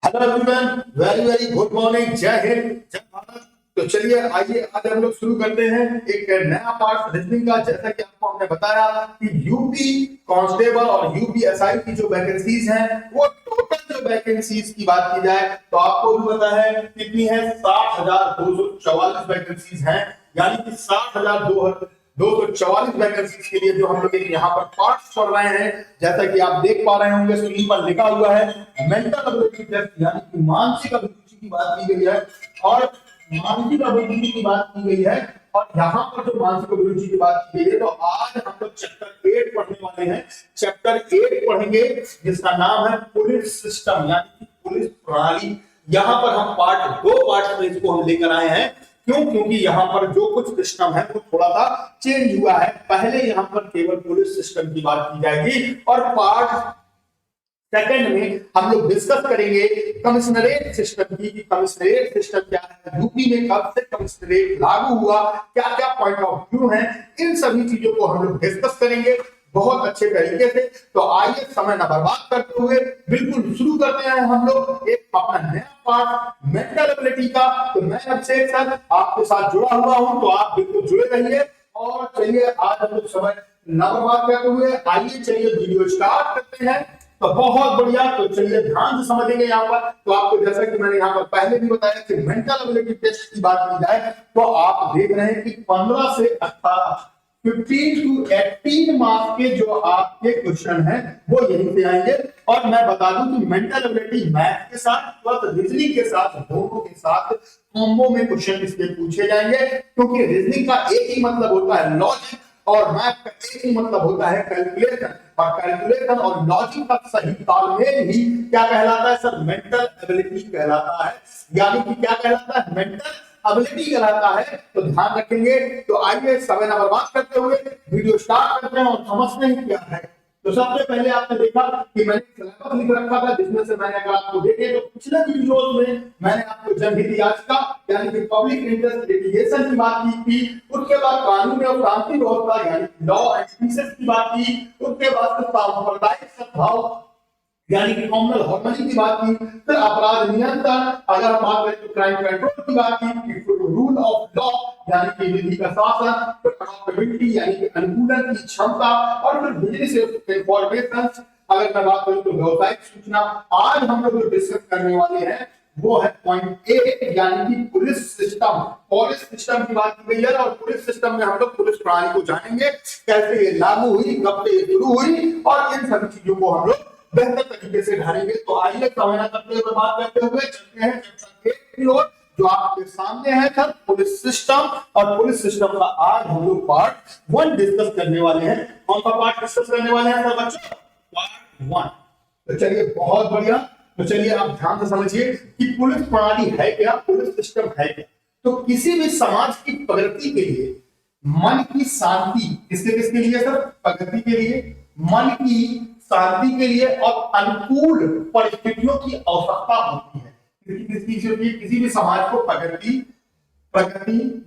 Hello everyone, very very good morning. जय हिंद, जय भारत। तो चलिए आइए आज हम लोग शुरू करते हैं एक नया पार्ट रीजनिंग का। जैसा कि आपको हमने बताया कि यूपी कांस्टेबल और यूपीएसआई की जो वैकेंसीज हैं, वो टोटल जो वैकेंसीज की बात की जाए तो आपको भी पता है कितनी है, 60,244 वैकेंसीज हैं। यानी कि 60,244 वैकेंसीज के लिए जो हम लोग यहाँ पर पार्ट्स पढ़ रहे हैं। जैसा कि आप देख पा रहे होंगे स्क्रीन पर लिखा हुआ है मेंटल एबिलिटी टेस्ट, यानी कि मानसिक अभिरुचि की बात की गई है। और मानसिक अभिरुचि की बात की गई है, और यहाँ पर जो मानसिक अभिरुचि की बात की गई है, तो आज हम लोग चैप्टर 8 पढ़ने वाले हैं। चैप्टर 8 पढ़ेंगे जिसका नाम है पुलिस सिस्टम, यानी कि पुलिस प्रणाली। यहाँ पर हम दो पार्ट में इसको हम लेकर आए हैं। क्यों? क्योंकि यहाँ पर जो कुछ सिस्टम है वो थोड़ा सा चेंज हुआ है। पहले यहाँ पर केवल पुलिस सिस्टम की बात की जाएगी, और पार्ट सेकंड में हम लोग डिस्कस करेंगे कमिश्नरेट सिस्टम की। कमिश्नरेट सिस्टम क्या है, यूपी में कब से कमिश्नरेट लागू हुआ, क्या क्या पॉइंट ऑफ व्यू है, इन सभी चीजों को हम लोग डिस्कस करेंगे बहुत अच्छे तरीके से। तो आइए समय न बर्बाद करते हुए बिल्कुल शुरू करते हैं हम लोग एक अपना नया पार्ट मेंटल एबिलिटी का। तो मैं अभिषेक सर आपके साथ जुड़ा हुआ हूं, तो आप बिल्कुल जुड़े रहिए। और चलिए आज हम लोग समय न बर्बाद करते हुए आइए चलिए वीडियो स्टार्ट करते हैं। तो बहुत बढ़िया, तो चलिए ध्यान से समझेंगे यहाँ पर। तो आपको जैसा कि मैंने यहाँ पर पहले भी बताया कि मेंटल एबिलिटी टेस्ट की बात की जाए तो आप देख रहे हैं कि 15 से 18 15 टू 18 मार्क्स के जो आपके क्वेश्चन हैं वो यहीं से आएंगे। और मैं बता दूं कि मेंटल एबिलिटी मैथ के साथ प्लस रीजनिंग के साथ, दोनों के साथ कॉम्बो में क्वेश्चन इसके पूछे जाएंगे। क्योंकि रीजनिंग का एक ही मतलब होता है लॉजिक, और मैथ का एक ही मतलब होता है कैलकुलेशन। और कैलकुलेशन और लॉजिक का सही तालमेल ही क्या कहलाता है सर, मेंटल एबिलिटी कहलाता है। यानी कि क्या कहलाता है, मेंटल एबिलिटी कहलाता है। तो ध्यान रखेंगे। तो आइए समय न बर्बाद करते हुए वीडियो स्टार्ट करते हैं और समझते हैं क्या है। तो सबसे पहले आपने देखा कि मैंने सिलेबस लिख रखा था, जिसमें से मैंने अगर आपको देखे तो पिछले वीडियोस में मैंने आपको जनहित याचिका यानी कि पब्लिक इंटरेस्ट लिटिगेशन की बात की थी। उसके बाद कानून और शांति व्यवस्था यानी लॉ एंड पीसेस की बात की। उसके बाद सांप्रदायिक सद्भाव यानी कि कॉमनल हार्मनी की बात की। फिर अपराध नियंत्रण, अगर हम बात करें तो क्राइम कंट्रोल की बात की। रूल ऑफ लॉ यानी कि विधि का शासन। फिर अकाउंटेबिलिटी यानी कि अनुकूलन की क्षमता। और फिर बिजनेस इंफॉर्मेशन, अगर मैं बात करूं तो व्यवसायिक सूचना। आज हम लोग जो डिस्कस करने वाले हैं वो है पॉइंट ए, यानी कि पुलिस सिस्टम। पुलिस सिस्टम की बात की गई है, और पुलिस सिस्टम में हम लोग पुलिस प्रणाली को जानेंगे, कैसे ये लागू हुई, कब से ये शुरू हुई, और इन सभी चीजों को हम लोग बेहतर तरीके से ढालेंगे। तो आइए समय न करते हुए बात करते हुए चलते हैं चैप्टर 8 की ओर, जो आपके सामने है सर पुलिस सिस्टम। और पुलिस सिस्टम का आज हम लोग पार्ट 1 डिस्कस करने वाले हैं। कौन सा पार्ट डिस्कस करने वाले हैं सर बच्चों? पार्ट 1। तो चलिए बहुत बढ़िया। तो चलिए आप ध्यान से समझिए कि पुलिस प्रणाली है क्या, पुलिस सिस्टम है क्या। तो किसी भी समाज की प्रगति के लिए, मन की शांति, किसके किसके लिए सर? प्रगति के लिए, मन की शांति के लिए और अनुकूल परिस्थितियों की आवश्यकता होती है। किसी भी समाज को प्रगति,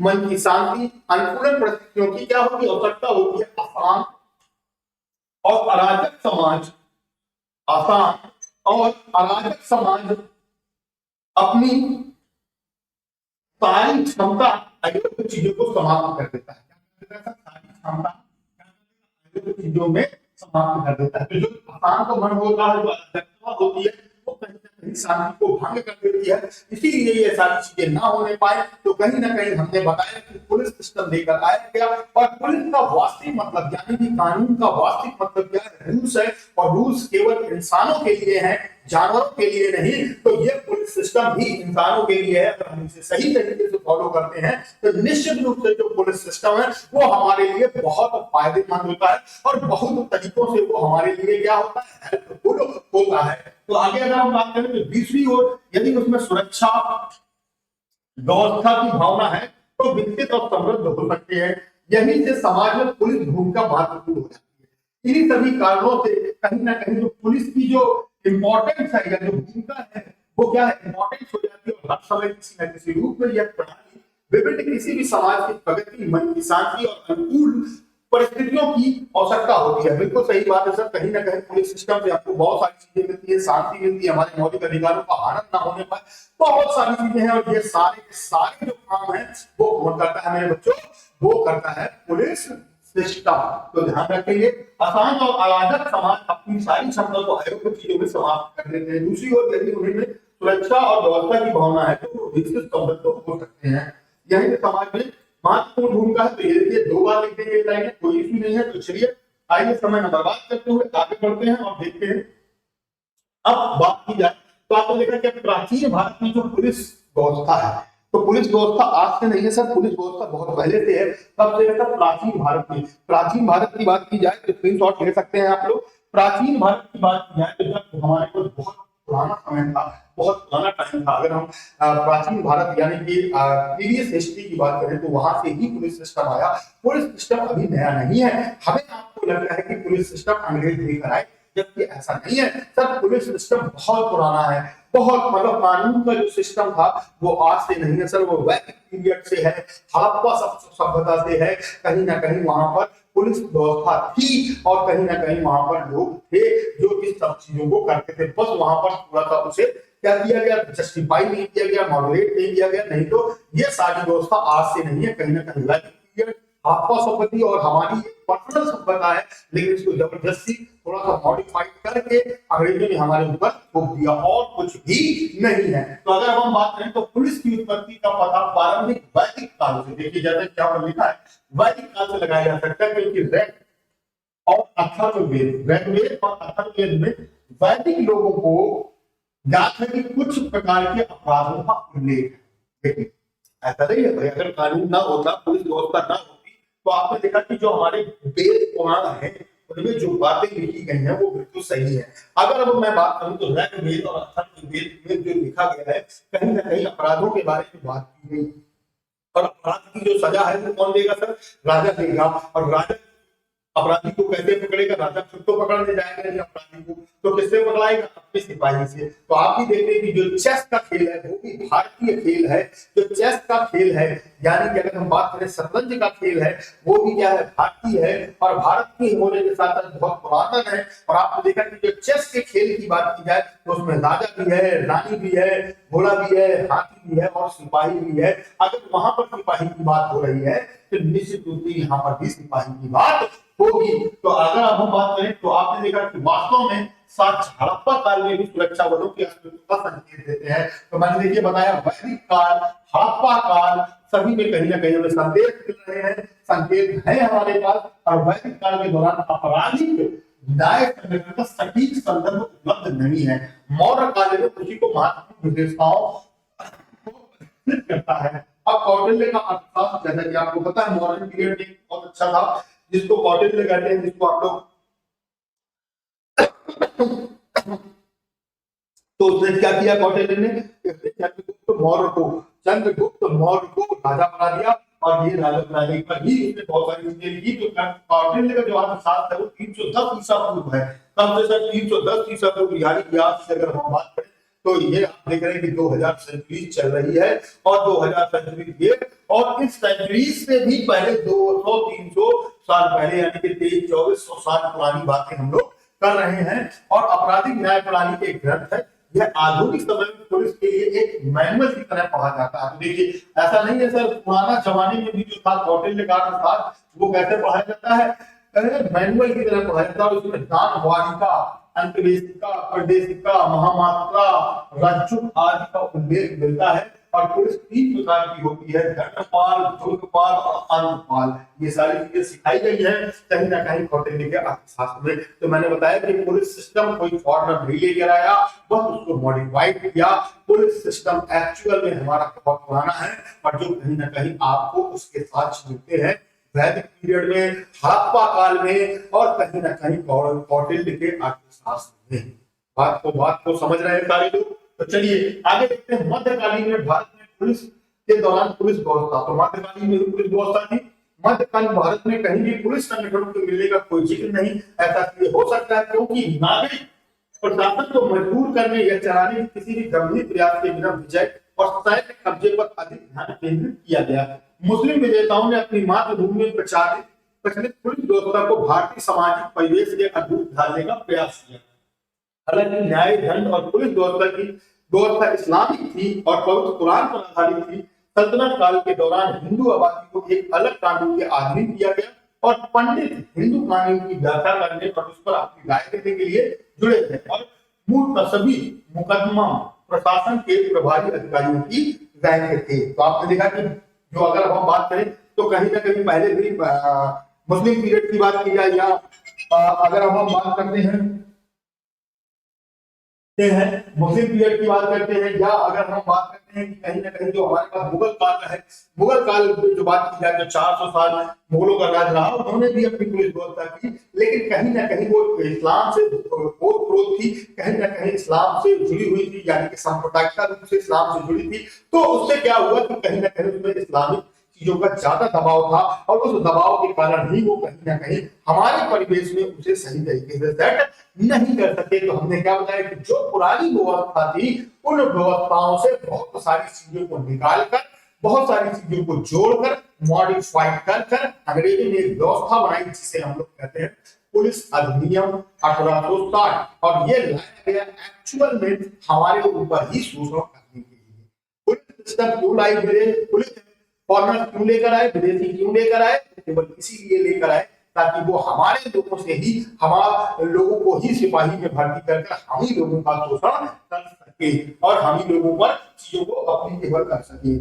मन की शांति, अनुकूल परिस्थितियों की क्या होती है, आवश्यकता होती है। आसान और अराजक समाज, आसान और अराजक समाज अपनी सारी क्षमता अयोग्य चीजों को समाप्त कर देता है। सारी क्षमता चीजों में समाप्त कर देता है। तो जो आसान को मन होता है, जो अराजकता होती है, वो कहीं ना कहीं शांति को भंग कर देती है। इसीलिए ये सारी चीजें ना होने पाए। तो कहीं ना कहीं हमने बताया कि पुलिस सिस्टम लेकर आया गया। और पुलिस का वास्तविक मतलब यानी कि कानून का वास्तविक मतलब क्या है? रूल्स है। और रूल्स केवल इंसानों के लिए है, जानवरों के लिए नहीं। तो ये पुलिस सिस्टम भी इंसानों के लिए है। अगर हम इसे सही तरीके से फॉलो करते हैं तो निश्चित रूप से जो पुलिस सिस्टम है वो हमारे लिए बहुत फायदेमंद होता है, और बहुत तरीकों से वो हमारे लिए क्या होता है, हेल्पफुल होता है। तो आगे अगर हम बात करें तो दूसरी ओर यदि उसमें सुरक्षा व्यवस्था की भावना है तो विकसित और समृद्ध हो सकती है। यही से समाज में पुलिस भूमिका महत्वपूर्ण हो जाती है। इन्हीं सभी कारणों से कहीं ना कहीं जो पुलिस की जो इंपॉर्टेंस है या जो भूमिका है वो क्या है, इंपॉर्टेंस हो जाती है। और हर समय किसी न किसी रूप में यह प्रणाली विभिन्न किसी भी समाज की प्रगति, मन की शांति और अनुकूल परिस्थितियों की आवश्यकता होती है। बिल्कुल सही बात है सर, कहीं ना कहीं पुलिस सिस्टम से आपको बहुत सारी चीजें मिलती है, शांति मिलती है, हमारे मौलिक अधिकारों का हनन ना होने पर बहुत सारी चीजें हैं, और ये सारे के सारे जो काम है वो कौन करता है मेरे बच्चों, वो करता है पुलिस सिस्टम। तो ध्यान रखेंगे, अशांत और अराजक समाज अपनी सारी क्षमता को अयोग्य चीजों में समाप्त कर देते हैं। दूसरी ओर यदि उन्हें सुरक्षा और व्यवस्था की भावना है तो वो विकसित समृद्ध हो सकते हैं। यही तो समाज में महत्वपूर्ण भूमिका है। तो ये देखिए 2 बार लिख देंगे लाइन, कोई इशू नहीं है। तो चलिए आइए समय न बर्बाद करते हुए आगे बढ़ते हैं और देखते हैं। अब बात की जाए तो आपने देखा कि प्राचीन भारत में जो पुलिस व्यवस्था है, तो पुलिस व्यवस्था आज से नहीं है सर, पुलिस व्यवस्था बहुत पहले से है। तब से है प्राचीन भारत में। प्राचीन भारत की बात की जाए तो स्क्रीनशॉट ले सकते हैं आप लोग। प्राचीन भारत की बात की जाए तो जब हमारे पास बहुत पुराना समय था, बहुत पुराना टाइम था, अगर हम प्राचीन भारत यानी कि प्रीवियस हिस्ट्री की बात करें तो वहां से ही पुलिस सिस्टम आया। पुलिस सिस्टम अभी नया नहीं है। हमें आपको लगता है कि पुलिस सिस्टम अंग्रेज लेकर आए, जबकि ऐसा नहीं है सर। पुलिस सिस्टम बहुत पुराना है, बहुत, मतलब कानून का जो सिस्टम था वो आज से नहीं है सर, वो वैदिक पीरियड से है, हड़प्पा सभ्यता से है। कहीं ना कहीं वहां पर पुलिस व्यवस्था थी और कहीं ना कहीं वहां पर लोग थे जो इस सब चीजों को करते थे। बस वहां पर थोड़ा सा उसे क्या किया गया, जस्टिफाई नहीं किया गया, मॉडरेट नहीं किया गया। नहीं तो ये सारी व्यवस्था आज से नहीं है, कहीं ना कहीं वैदिक पीरियड, हड़प्पा सभ्यता और हमारी पर्सनल सभ्यता है, लेकिन इसको जबरदस्ती थोड़ा सा मॉडिफाइड करके अंग्रेजों ने हमारे ऊपर थोप दिया, और कुछ भी नहीं है। तो अगर हम बात करें तो पुलिस की उत्पत्ति का पता प्रारंभिक वैदिक काल से, देखिए जैसे क्या लिखा है, वैदिक काल से लगाया जा सकता है, क्योंकि ऋग और अथर्ववेद, ऋग्वेद और अथर्ववेद में वैदिक लोगों को ज्ञात है कि कुछ प्रकार के अपराधों का उल्लेख है। देखिए ऐसा नहीं है भाई, अगर कानून ना होता, पुलिस व्यवस्था ना होती, तो आपने देखा कि जो हमारे वेद पुराण है उनमें जो बातें लिखी गई हैं वो बिल्कुल सही है। अगर अब मैं बात करूं तो ऋग्वेद और अथर्ववेद में जो लिखा गया है, कहीं ना कहीं अपराधों के बारे में बात की गई, और अपराध की जो सजा है वो कौन देगा सर, राजा देगा। और राजा अपराधी को कैसे पकड़ेगा, राजा खुद तो पकड़ने जाएगा नहीं अपराधी को, तो किससे पकड़ाएगा, अपने सिपाही से। तो आप भी देखते हैं कि जो चेस का खेल है वो भी भारतीय खेल है। जो चेस का खेल है, यानी कि अगर हम बात करें शतरंज का खेल है, वो भी क्या है, भारतीय है, और भारत के होने के साथ साथ बहुत पुराना है। और आपने देखा कि जो चेस के खेल की बात की जाए तो उसमें राजा भी है, रानी भी है, घोड़ा भी है, हाथी भी है और सिपाही भी है। अगर वहां पर सिपाही की बात हो रही है तो निश्चित रूप से यहाँ पर भी सिपाही की बात होगी। तो अगर अब हम बात करें तो आपने देखा कि वास्तव में साक्ष्य हड़प्पा काल में भी सुरक्षा बलों के अस्तित्व का संकेत देते हैं। तो मैंने देखिए बताया वैदिक काल, हड़प्पा काल, सभी में कहीं ना कहीं हमें संकेत मिल रहे हैं, संकेत है हमारे पास। और वैदिक काल के दौरान आपराधिक न्याय संगठन का सटीक संदर्भ उपलब्ध नहीं है। मौर्य काल में उसी को महत्वपूर्ण विशेषताओं को करता है। अब कौटिल्य का अर्थशास्त्र, जैसा कि आपको पता है मॉडर्न पीरियड में बहुत अच्छा था, जिसको कौटिल्य कहते हैं, जिसको आप लोग तो उसने क्या किया कौटिल्य ने, चंद्रगुप्त मौर्य को राजा बना दिया, और ये राजा बनाने पर ही उसने बहुत सारी चीजें लिखी। तो कौटिल्य का जो अर्थशास्त्र है वो 310 ईसा पूर्व है। तब से सर 310 ईसा पूर्व, यानी कि आज से अगर हम बात करें तो ये आप देख रहे हैं कि 2000 सेंचुरी चल रही है, और 2000 सेंचुरी ये, और इस सेंचुरी से भी पहले 200-300 साल पहले, यानी कि 2300-2400 साल पुरानी बातें हम लोग कर रहे हैं। और आपराधिक न्याय प्रणाली के ग्रंथ है, यह आधुनिक समय में पुलिस के लिए एक मैनुअल की तरह पढ़ा जाता है। तो देखिए ऐसा नहीं है सर, पुराना जमाने में भी जो था कौटिल्य का अर्थशास्त्र, वो कैसे पढ़ाया जाता है, मैनुअल की तरह पढ़ाया जाता है। उसमें दान वारिका, अंतवेशिका, परदेशिका, महामात्रा, रज्जुक आदि का उल्लेख मिलता है। और पुलिस 3 प्रकार की होती है, दंडपाल, दुर्गपाल और अंगपाल। ये सारी चीजें सिखाई गई है कहीं ना कहीं कौटिल्य के अर्थशास्त्र में। तो मैंने बताया कि पुलिस सिस्टम कोई फॉरनर नहीं लेकर आया, बस उसको मॉडिफाइड किया। पुलिस सिस्टम एक्चुअल में हमारा बहुत पुराना है, और जो कहीं ना कहीं आपको उसके साथ मिलते हैं वैदिक पीरियड में, हड़प्पा काल में, और कहीं ना कहीं कौटिल्य के अर्थशास्त्र में। बात को समझ रहे हैं सारे लोग। तो चलिए आगे देखते हैं मध्यकालीन में भारत में पुलिस के दौरान पुलिस व्यवस्था। तो मध्यकालीन में पुलिस व्यवस्था थी। मध्यकालीन भारत में कहीं भी पुलिस संगठनों के मिलने का कोई जिक्र नहीं। ऐसा हो सकता है क्योंकि नागरिक प्रशासन को मजबूर करने या चलाने की किसी भी गंभीर प्रयास के बिना विजय और सैन्य कब्जे पर अधिक ध्यान केंद्रित किया गया। मुस्लिम विजेताओं ने अपनी मातृभूमि में प्रचारित प्रचलित पुलिस व्यवस्था को भारतीय सामाजिक परिवेश के अनुरूप ढालने का प्रयास किया। हालांकि न्याय, दंड और पुलिस व्यवस्था इस्लामिक थी और पवित्र कुरान पर आधारित थी। सल्तनत काल के दौरान हिंदू आबादी को एक अलग कानून के अधीन किया गया और पंडित हिंदू कानून की व्याख्या करने और उस पर अपनी राय देने के लिए जुड़े थे और मूल सभी मुकदमा प्रशासन के प्रभारी अधिकारियों की रैंक थे। तो आपने देखा कि जो अगर हम बात करें तो कहीं ना कहीं पहले भी मुस्लिम पीरियड की बात की जाए या अगर हम बात करते हैं मुस्लिम पीरियड की बात करते हैं या अगर हम बात करते हैं कि कहीं ना कहीं जो हमारे पास मुगल काल है, मुगल काल में जो बात की जाए तो 400 साल मुगलों का राज रहा, उन्होंने भी अपनी पुलिस व्यवस्था की, लेकिन कहीं ना कहीं वो इस्लाम से ओतप्रोत थी, कहीं ना कहीं इस्लाम से जुड़ी हुई थी, यानी कि सांप्रदायिकता रूप से इस्लाम से जुड़ी थी। तो उससे क्या हुआ कि कहीं ना कहीं उसमें इस्लामिक चीजों का ज्यादा दबाव था और उस दबाव के कारण ही वो कहीं ना कहीं हमारे परिवेश में उसे सही तरीके से सेट नहीं कर सके। तो हमने क्या बताया कि जो पुरानी व्यवस्था थी उन व्यवस्थाओं से बहुत सारी चीजों को निकालकर, बहुत सारी चीजों को जोड़कर, मॉडिफाइड कर अंग्रेजों ने एक व्यवस्था बनाई जिसे हम लोग कहते हैं पुलिस अधिनियम 1860 और ये लाया गया एक्चुअल में हमारे ऊपर ही शोषण करने के लिए। पुलिस सिस्टम क्यों लाई गई? पुलिस फॉरनर क्यों लेकर आए, विदेशी क्यों लेकर आए? केवल इसीलिए लेकर आए ताकि वो हमारे लोगों से ही, हमारे लोगों को ही सिपाही में भर्ती करके हम ही लोगों का शोषण कर सके और हम ही लोगों पर चीजों को अपनी केवल कर सके।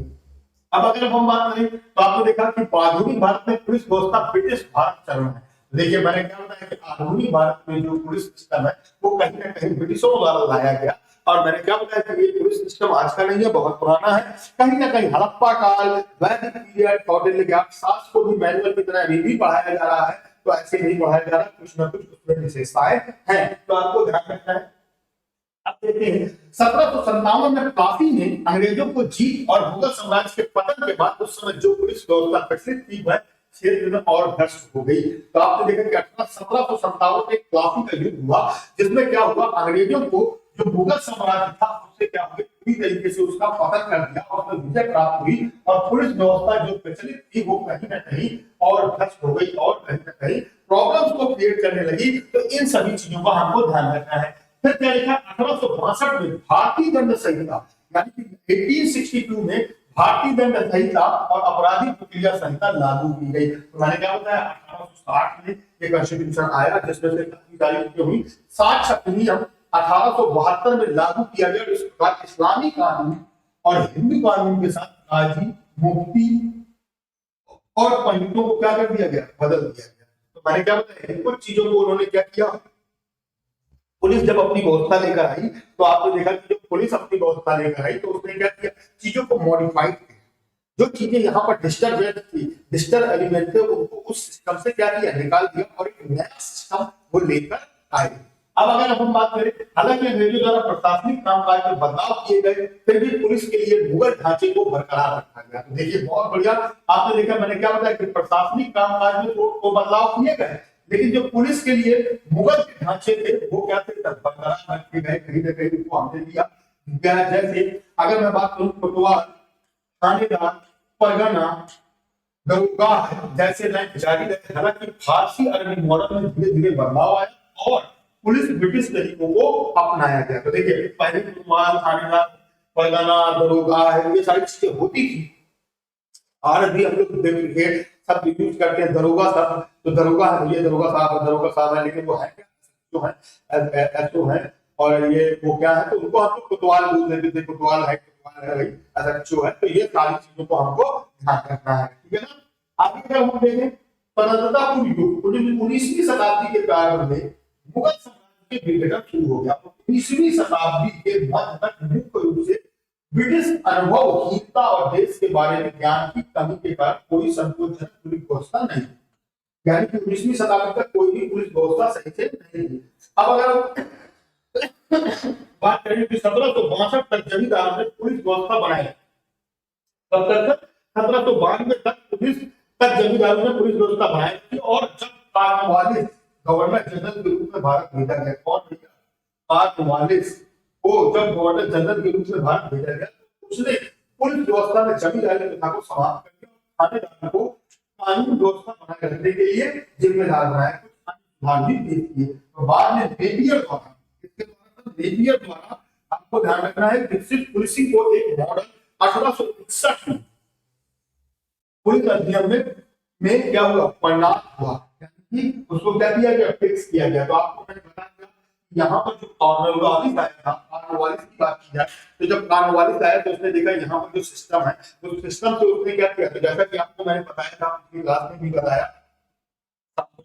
अब अगर हम बात करें तो आपने देखा कि आधुनिक भारत में पुलिस व्यवस्था ब्रिटिश भारत चरण है। देखिए मैंने क्या बताया कि आधुनिक भारत में जो पुलिस सिस्टम है वो कहीं ना कहीं ब्रिटिशों द्वारा लाया गया और मैंने क्या बताया कि ये पुलिस सिस्टम आज का नहीं है, बहुत पुराना है। कहीं ना कहीं हड़प्पा काल, वैदिक पीरियड, कौटिल्य के सास को भी मैनुअल की तरह अभी भी पढ़ाया जा रहा है, तो ऐसे नहीं पढ़ाया जा रहा, कुछ ना कुछ उसमें विशेषताएं हैं, तो आपको ध्यान रखना है। अब देखते हैं 1757 में प्लासी ने अंग्रेजों को जीत और मुगल साम्राज्य के पतन के बाद उस समय जो पुलिस व्यवस्था प्रचलित थी वह क्षेत्र में और भ्रष्ट हो गई। तो आपने देखा कि 1757 में प्लासी का युद्ध हुआ जिसमें क्या हुआ, अंग्रेजों को जो मुगल साम्राज्य था उससे क्या हुआ, पूरी तरीके से उसका पतन कर दिया और उसमें विजय प्राप्त हुई और पुलिस व्यवस्था जो प्रचलित थी वो कहीं ना कहीं और भ्रष्ट हो गई और कहीं ना कहीं प्रॉब्लम्स को क्रिएट करने लगी। तो इन सभी चीजों का हमको ध्यान रखना है। फिर क्या लिखा, 1862 में भारतीय दंड संहिता यानी कि 1862 में भारतीय दंड संहिता और आपराधिक प्रक्रिया संहिता लागू की गई। तो मैंने क्या बताया, 1860 में एक कॉन्स्टिट्यूशन आया जिसमें से काफी सारी हुई 60 अधिनियम 1872 में लागू किया गया। इस प्रकार इस्लामी कानून और हिंदू कानून के साथ काजी, मुफ्ती और पंडितों को क्या कर दिया गया, बदल दिया गया। तो मैंने क्या बताया, कुछ चीजों को उन्होंने क्या किया, पुलिस जब अपनी व्यवस्था लेकर आई तो आपने देखा कि जब पुलिस अपनी व्यवस्था लेकर आई तो उसने क्या किया, चीजों को मॉडिफाइड किया। जो चीजें यहाँ पर डिस्टर्ब थी, डिस्टर्ब एलिमेंट थे, उनको उस सिस्टम से क्या किया, निकाल दिया और एक नया सिस्टम वो लेकर आए। अब अगर हम बात करें, हालांकि अंग्रेजों द्वारा प्रशासनिक कामकाज में बदलाव किए गए फिर भी पुलिस के लिए मुगल ढांचे को बरकरार रखा गया। तो देखिए बहुत बढ़िया, आपने देखा मैंने क्या बताया कि प्रशासनिक कामकाज में तो बदलाव किए गए लेकिन जो पुलिस के लिए मुगल के ढांचे थे वो क्या थे, बरकरार रखे गए। कहीं ना कहीं उनको हमने दिया। जैसे अगर मैं बात करूं कोतवाल, थानेदार, परगना, दरोगा जैसे रैंक जारी रहे। हालांकि फारसी अरबी मॉडल में धीरे धीरे बदलाव आया और पुलिस ब्रिटिश तरीकों को अपनाया गया। तो देखिए पहले कोतवाल, थानेदार, परगना, दरोगा ये सारी चीजें होती थी। आज भी हम लोग देखिए सब यूज करते हैं दरोगा साहब, तो दरोगा है, ये दरोगा साहब है, लेकिन वो है क्या, जो है एसओ है और ये वो क्या है, तो उनको हम लोग कोतवाल बोल देते थे, कोतवाल है भाई, एसएचओ है। तो ये सारी चीजों को हमको ध्यान रखना है, ठीक है ना। आगे अगर हम देखें स्वतंत्रता पूर्व युग 19वीं शताब्दी के प्रारंभ में मुगल साम्राज्य के विघटन शुरू हो गया। 19वीं शताब्दी के मध्य तक मुख्य रूप से ब्रिटिश अनुभवहीनता और देश के बारे में ज्ञान की कमी के कारण कोई संतोषजनक पुलिस व्यवस्था नहीं, यानी कि 19वीं शताब्दी तक कोई भी पुलिस व्यवस्था सही से नहीं थी। अब अगर बात करें कि 1762 तक जमींदारों ने पुलिस व्यवस्था बनाई, तब तक 1792 तक जमींदारों ने पुलिस व्यवस्था बनाई थी और जब कॉर्नवालिस गवर्नर जनरल के रूप में भारत भेजा गया, कौन भेजा, कॉर्नवालिस को जब गवर्नर जनरल के रूप में भारत भेजा गया, उसने पुलिस व्यवस्था में जमींदारी प्रथा को समाप्त करके थानेदारों को कानून व्यवस्था बनाए रखने के लिए जिम्मेदार बनाया, कुछ सुधार भी पेश किए। तो बाद में नेपियर द्वारा, इसके द्वारा नेपियर द्वारा आपको ध्यान रखना है विकसित पुलिसिंग को एक मॉडल 1861 में पुलिस अधिनियम में क्या हुआ, परिणाम हुआ, यानी उसको क्या किया गया, फिक्स किया गया। तो आपको मैंने बताया यहाँ पर जो कॉर्नवालिस आया था, कॉर्नवालिस की बात की जाए तो जब कॉर्नवालिस आया तो उसने देखा यहाँ पर जो सिस्टम है, तो सिस्टम से उसने क्या किया, तो जैसा कि आपको मैंने बताया था, पिछली क्लास में भी बताया,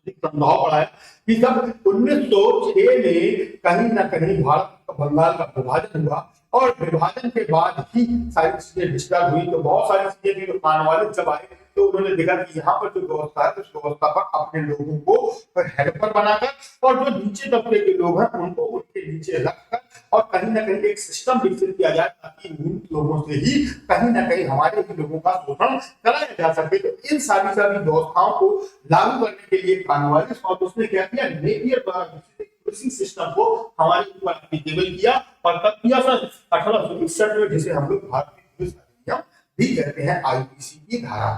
समझाओ पढ़ाया कि जब 1906 में कहीं ना कहीं भारत बंगाल का विभाजन हुआ और विभाजन के बाद ही सारी चीजें डिस्टर्ब हुई, तो बहुत सारी चीजें भी कॉर्नवालिस जब आए तो उन्होंने देखा कि यहाँ पर जो व्यवस्था है उस व्यवस्था पर अपने लोगों को हेल्पर बनाकर और जो नीचे तबके के लोग हैं उनको उनके नीचे रखकर और कहीं ना कहीं एक सिस्टम विकसित किया जाए ताकि उन लोगों से ही कहीं ना कहीं हमारे ही लोगों का शोषण कराया जा सके। तो इन सारी व्यवस्थाओं को लागू करने के लिए कॉर्नवालिस और उसने क्या किया, नेपियर द्वारा विकसित पुलिसिंग सिस्टम को हमारे ऊपर एप्लीकेबल किया और तब किया सर 1861 में, जिसे हम लोग भारतीय पुलिस अधिनियम भी कहते हैं, आईपीसी की धारा।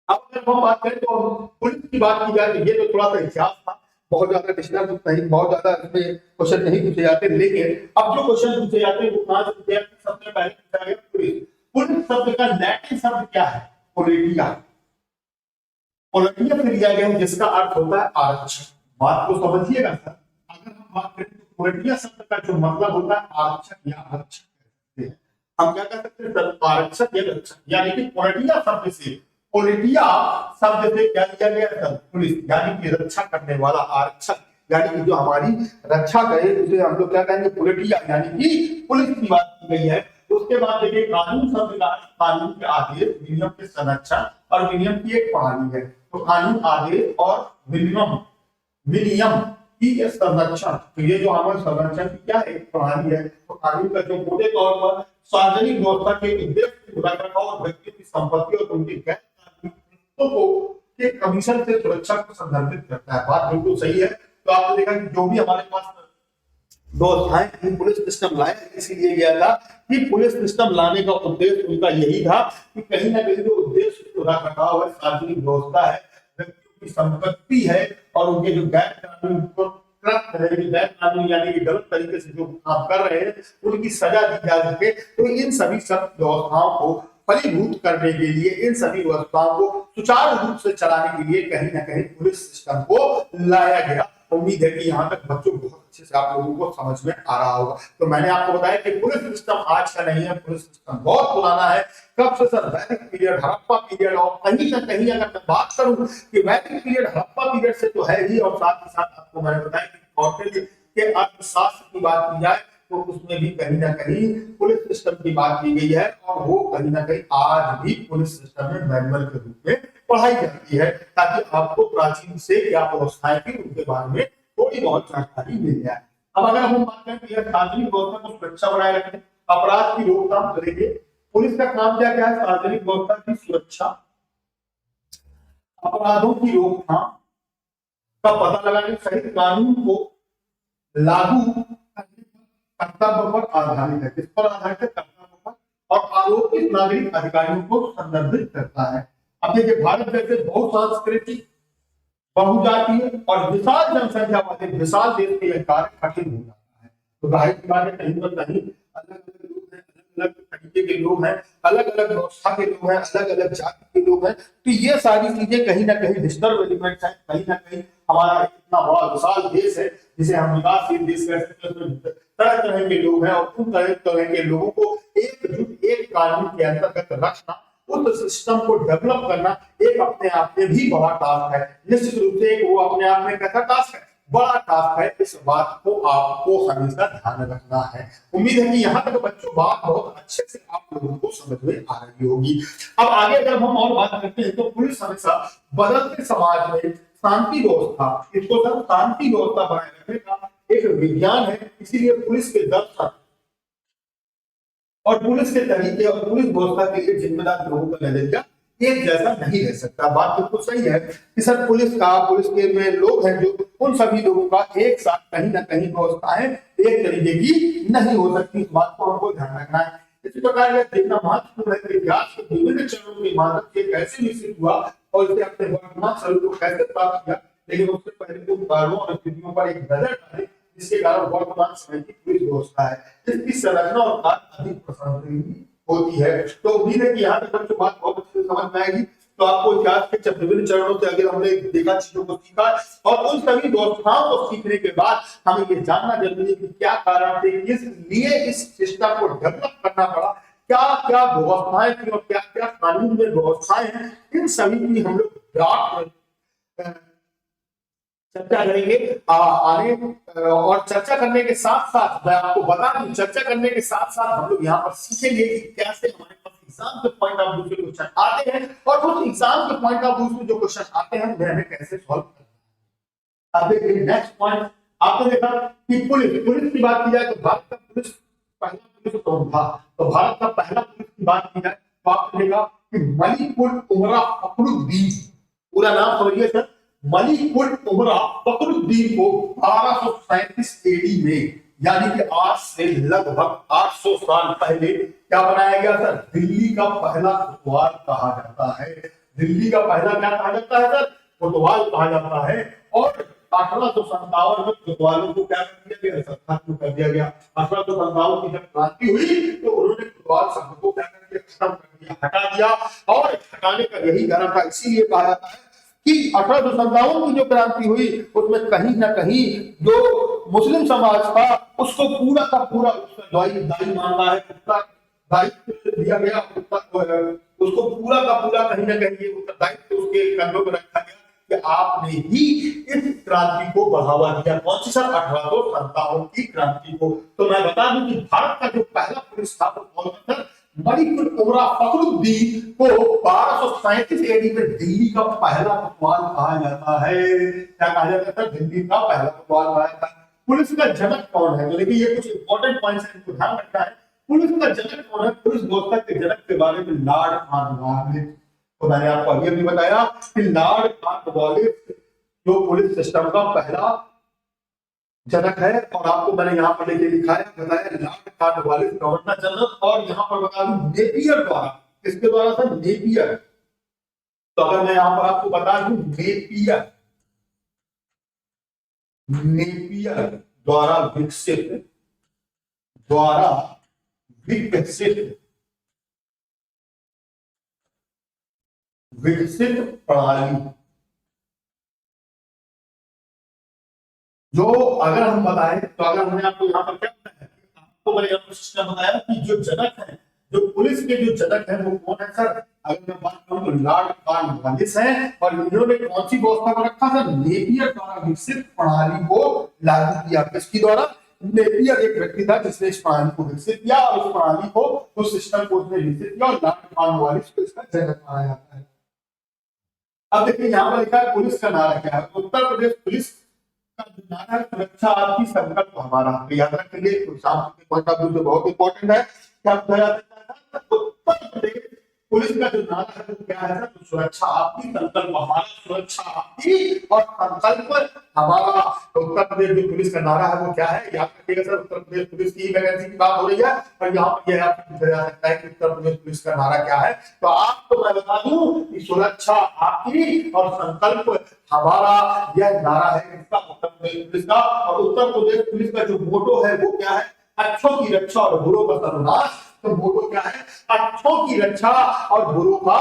अब अगर हम बात करें तो पुलिस की बात की जाए तो ये तो थोड़ा सा इतिहास था, बहुत ज्यादा डिस्टर्ब नहीं, बहुत ज्यादा इसमें क्वेश्चन नहीं पूछे जाते, लेकिन अब जो क्वेश्चन पूछे जाते हैं वो कहां से पूछे जाते हैं, सबसे पहले पूछा गया पुलिस। पुलिस शब्द का लैटिन शब्द क्या है, पोलिटिया। पोलिटिया से लिया गया जिसका अर्थ होता है आरक्षक। बात को समझिएगा सर, अगर हम बात करें तो पोलिटिया शब्द का जो मतलब होता है आरक्षक या रक्षक, हम क्या कह सकते हैं सर, आरक्षक या रक्षक, यानी कि पोलिटिया शब्द से, पोलिटिया शब्द से क्या लिया गया सर, पुलिस, यानी कि रक्षा करने वाला, आरक्षक, यानी कि जो हमारी रक्षा करे उसे हम लोग क्या कहेंगे, पोलिटिया, यानी कि पुलिस की बात की गई है। उसके बाद देखिए कानून शब्द का कानून के आदेश, विनियम के संरक्षण और विनियम की एक प्रणाली है। तो कानून, आदेश और विनियम, विनियम की संरक्षण, तो ये जो हमारे संरक्षण की क्या है, एक प्रणाली है। तो कानून का जो मोटे तौर पर सार्वजनिक व्यवस्था के उद्देश्य को रखरखाव और व्यक्तियों की संपत्ति और उनकी गैर को के कमीशन से सुरक्षा को संदर्भित करता है। बात बिल्कुल सही है। तो आपने देखा कि जो भी हमारे पास व्यवस्थाएं पुलिस सिस्टम लाया इसीलिए गया था कि पुलिस सिस्टम लाने का उद्देश्य उनका यही था कि कहीं ना कहीं जो उद्देश्य रखरखाव है, सार्वजनिक व्यवस्था है, व्यक्तियों की संपत्ति है और उनके जो गैर कानूनी यानी कि गलत तरीके से जो काम कर रहे हैं उनकी सजा दी जा सके। तो इन सभी सब व्यवस्थाओं को फलीभूत करने के लिए, इन सभी व्यवस्थाओं को सुचारू रूप से चलाने के लिए कहीं ना कहीं पुलिस सिस्टम को लाया गया। उम्मीद है कि यहाँ तक बच्चों को बहुत अच्छे से आप लोगों को समझ में आ रहा होगा। तो मैंने आपको बताया कि पुलिस सिस्टम आज का नहीं है, पुलिस सिस्टम बहुत पुराना है। कब से सर, वैदिक पीरियड, हड़प्पा पीरियड, और कहीं ना कहीं अगर मैं बात करूं कि वैदिक पीरियड हड़प्पा पीरियड से तो है ही, और साथ ही साथ आपको मैंने बताया कि कौटिल्य के अर्थशास्त्र की बात की जाए तो उसमें भी कहीं ना कहीं पुलिस सिस्टम की बात की गई है और वो कहीं ना कहीं आज भी पुलिस सिस्टम में मैनुअल के रूप में पढ़ाई जाती है ताकि आपको प्राचीन से क्या व्यवस्थाएं थी उनके बारे में थोड़ी बहुत जानकारी मिल जाए। अब अगर हम बात करें तो सार्वजनिक व्यवस्था को सुरक्षा बनाए रखने, अपराध की रोकथाम करेंगे। पुलिस का काम क्या क्या है, सार्वजनिक व्यवस्था की सुरक्षा, अपराधों की रोकथाम का पता लगाने सहित कानून को लागू कर्तव्य पर आधारित है। किस पर आधारित है, कर्तव्य पर, और आरोपित नागरिक अधिकारियों को संदर्भित करता है। अब देखिए भारत जैसे बहुत सांस्कृतिक, बहुजातीय और विशाल जनसंख्या वाले विशाल देश के यह कार्य कठिन हो जाता है। तो जाहिर सी बात है कहीं पर कहीं अलग अलग लोग हैं, अलग अलग तरीके के लोग हैं, अलग अलग व्यवस्था के लोग हैं, अलग अलग जाति के लोग हैं। तो ये सारी चीजें कहीं ना कहीं डिस्टर्ब एलिमेंट्स हैं। कहीं ना कहीं हमारा इतना बड़ा विशाल देश है जिसे हम विकासशील देश कह सकते हैं, तरह तरह के लोग हैं और उन तरह तरह के लोगों को एकजुट एक कानून के अंतर्गत रखना, उस सिस्टम को डेवलप करना एक अपने आप में भी बड़ा टास्क है। निश्चित रूप से वो अपने आप में कैसा टास्क है, बड़ा टास्क है। इस बात को आपको हमेशा ध्यान रखना है। उम्मीद है कि यहाँ तक बच्चों बात बहुत अच्छे से आप लोगों को समझ में आ रही होगी। अब आगे अगर हम और बात करते हैं तो पुलिस हमेशा बदलते समाज में शांति व्यवस्था, इसको सब शांति व्यवस्था बनाए रखने का एक विज्ञान है। इसीलिए पुलिस के दफ्तर और पुलिस के तरीके और पुलिस व्यवस्था के लिए जिम्मेदार लोगों का नजरिया एक जैसा नहीं रह सकता। बात बिल्कुल सही है कि सर पुलिस के में लोग हैं जो उन सभी लोगों का एक साथ कहीं ना कहीं व्यवस्थाएं एक तरीके की नहीं हो सकती। इस बात को हमको ध्यान रखना है। इस प्रकार यह देखना महत्वपूर्ण है कि इतिहास के विभिन्न चरणों के माध्यम से कैसे विकसित हुआ और इसे अपने वर्तमान स्वरूप को कैसे प्राप्त किया, लेकिन उससे पहले कुछ कारणों और स्थितियों पर एक नजर डालें जिसके कारण वर्तमान समय की पुलिस व्यवस्था है इसकी संरचना और कार्य अधिक प्रशंसनीय होती है। तो उम्मीद है कि यहाँ तक बच्चों बात बहुत अच्छे से समझ में आएगी। तो आपको इतिहास के विभिन्न चरणों से अगर हमने देखा, चीजों को सीखा और उन सभी व्यवस्थाओं को सीखने के बाद हमें ये जानना जरूरी है कि क्या कारण थे, किस लिए इस सिस्टम को डेवलप करना पड़ा, क्या क्या व्यवस्थाएं थी और क्या क्या कानून में व्यवस्थाएं हैं, इन सभी की हम लोग चर्चा करेंगे आगे। और चर्चा करने के साथ साथ मैं आपको बता दूं, चर्चा करने के साथ साथ हम लोग यहाँ पर सीखेंगे कि कैसे हमारे पास एग्जाम के पॉइंट ऑफ व्यू से क्वेश्चन आते हैं और उस एग्जाम के पॉइंट ऑफ व्यू से जो क्वेश्चन आते हैं उन्हें हमें कैसे सॉल्व करना है। अब देखिए नेक्स्ट पॉइंट, आपने देखा कि पुलिस की बात की जाए तो भारत का पुलिस पहला पुलिस कौन था, तो भारत का पहला पुलिस की बात की जाए तो आपने देखा कि मलिक उल उमरा फखरुद्दीन, पूरा नाम समझिए सर, मलिक उल उमरा फखरुद्दीन को 1237 एडी में, यानी कि आज से लगभग 800 साल पहले क्या बनाया गया सर, दिल्ली का पहला कोतवाल कहा जाता है। दिल्ली का पहला क्या कहा जाता है सर, कोतवाल कहा जाता है। और 1857 में कोतवालों को क्या कर दिया गया, खत्म कर दिया गया। 1857 की जब क्रांति हुई तो उन्होंने कोतवाल शब्द को क्या कर दिया, खत्म कर दिया, हटा दिया। और हटाने का यही कारण था, इसीलिए कहा जाता है कि 1857 की जो क्रांति हुई उसमें कहीं ना कहीं जो मुस्लिम समाज था उसको पूरा का पूरा उसका दाई मांगा है, उसका दायित्व दिया गया, उसको पूरा का पूरा कहीं ना कहीं उत्तरदायित्व उसके कंधों पर रखा गया कि आपने ही इस क्रांति को बढ़ावा दिया। कौन सी सर, 1857 की क्रांति को। तो मैं बता दूं कि भारत का जो पहला पुलिस था वो कौन था, मलिक उल उमरा फखरुद्दीन को 1237 एडी में दिल्ली का पहला कोतवाल कहा जाता है। क्या कहा जाता है, दिल्ली का पहला कोतवाल कहा जाता है। पुलिस का जनक कौन है, तो देखिए ये कुछ इंपॉर्टेंट पॉइंट्स हैं, इनको ध्यान रखना है। पुलिस का जनक कौन है, पुलिस व्यवस्था के जनक के बारे में लॉर्ड कॉर्नवालिस। तो मैंने आपको अभी अभी बताया कि लॉर्ड कॉर्नवालिस जो पुलिस सिस्टम का पहला जनक है। और आपको मैंने यहाँ पर लेके लिखा है, बताया लॉर्ड कॉर्नवालिस गवर्नर जनरल। और यहाँ पर बता दूं नेपियर द्वारा, किसके द्वारा था, नेपियर। तो अगर मैं यहाँ पर आपको बता दूं नेपियर द्वारा विकसित प्रणाली, जो अगर हम बताएं तो अगर हमने आपको यहाँ पर क्या बताया, आपको मैंने यहाँ पर बताया कि जो जनक है, जो पुलिस के जो जनक है वो कौन है सर, अगर मैं बात करूं तो लॉर्ड कॉर्नवालिस है। और इन्होंने कौन सी व्यवस्था को रखा था, नेपियर द्वारा विकसित प्रणाली को लागू किया। किसकी द्वारा, नेपियर एक व्यक्ति था जिसने इस प्रणाली को विकसित किया और उस प्रणाली को, उस सिस्टम को उसने विकसित किया और लॉर्ड कॉर्नवालिस को इसका जनक माना जाता है। अब देखिए यहाँ पर लिखा है पुलिस का नारा क्या है, उत्तर प्रदेश पुलिस का जो नारा है, सुरक्षा आपकी संकल्प हमारा। तो याद रखेंगे, एग्जाम के पॉइंट ऑफ व्यू से बहुत इंपॉर्टेंट है। क्या बताया जाता है, उत्तर प्रदेश पुलिस का जो नारा है वो क्या है, तो सुरक्षा आपकी संकल्प हमारा, सुरक्षा आपकी और संकल्प हमारा। तो उत्तर प्रदेश जो पुलिस का नारा है वो क्या है, याद रखिएगा सर, उत्तर प्रदेश पुलिस की वैकेंसी की बात हो रही है और यहाँ पर यह आपको पूछा जा सकता है कि उत्तर प्रदेश पुलिस का नारा क्या है। तो आपको मैं बता दूं कि सुरक्षा आपकी और संकल्प हमारा, यह नारा है इसका, उत्तर प्रदेश पुलिस का। और उत्तर प्रदेश पुलिस का जो मोटो है वो क्या है, अच्छों की रक्षा और बुरों का सर्वनाश। तो मोटो क्या है, अच्छों की रक्षा और बुरों का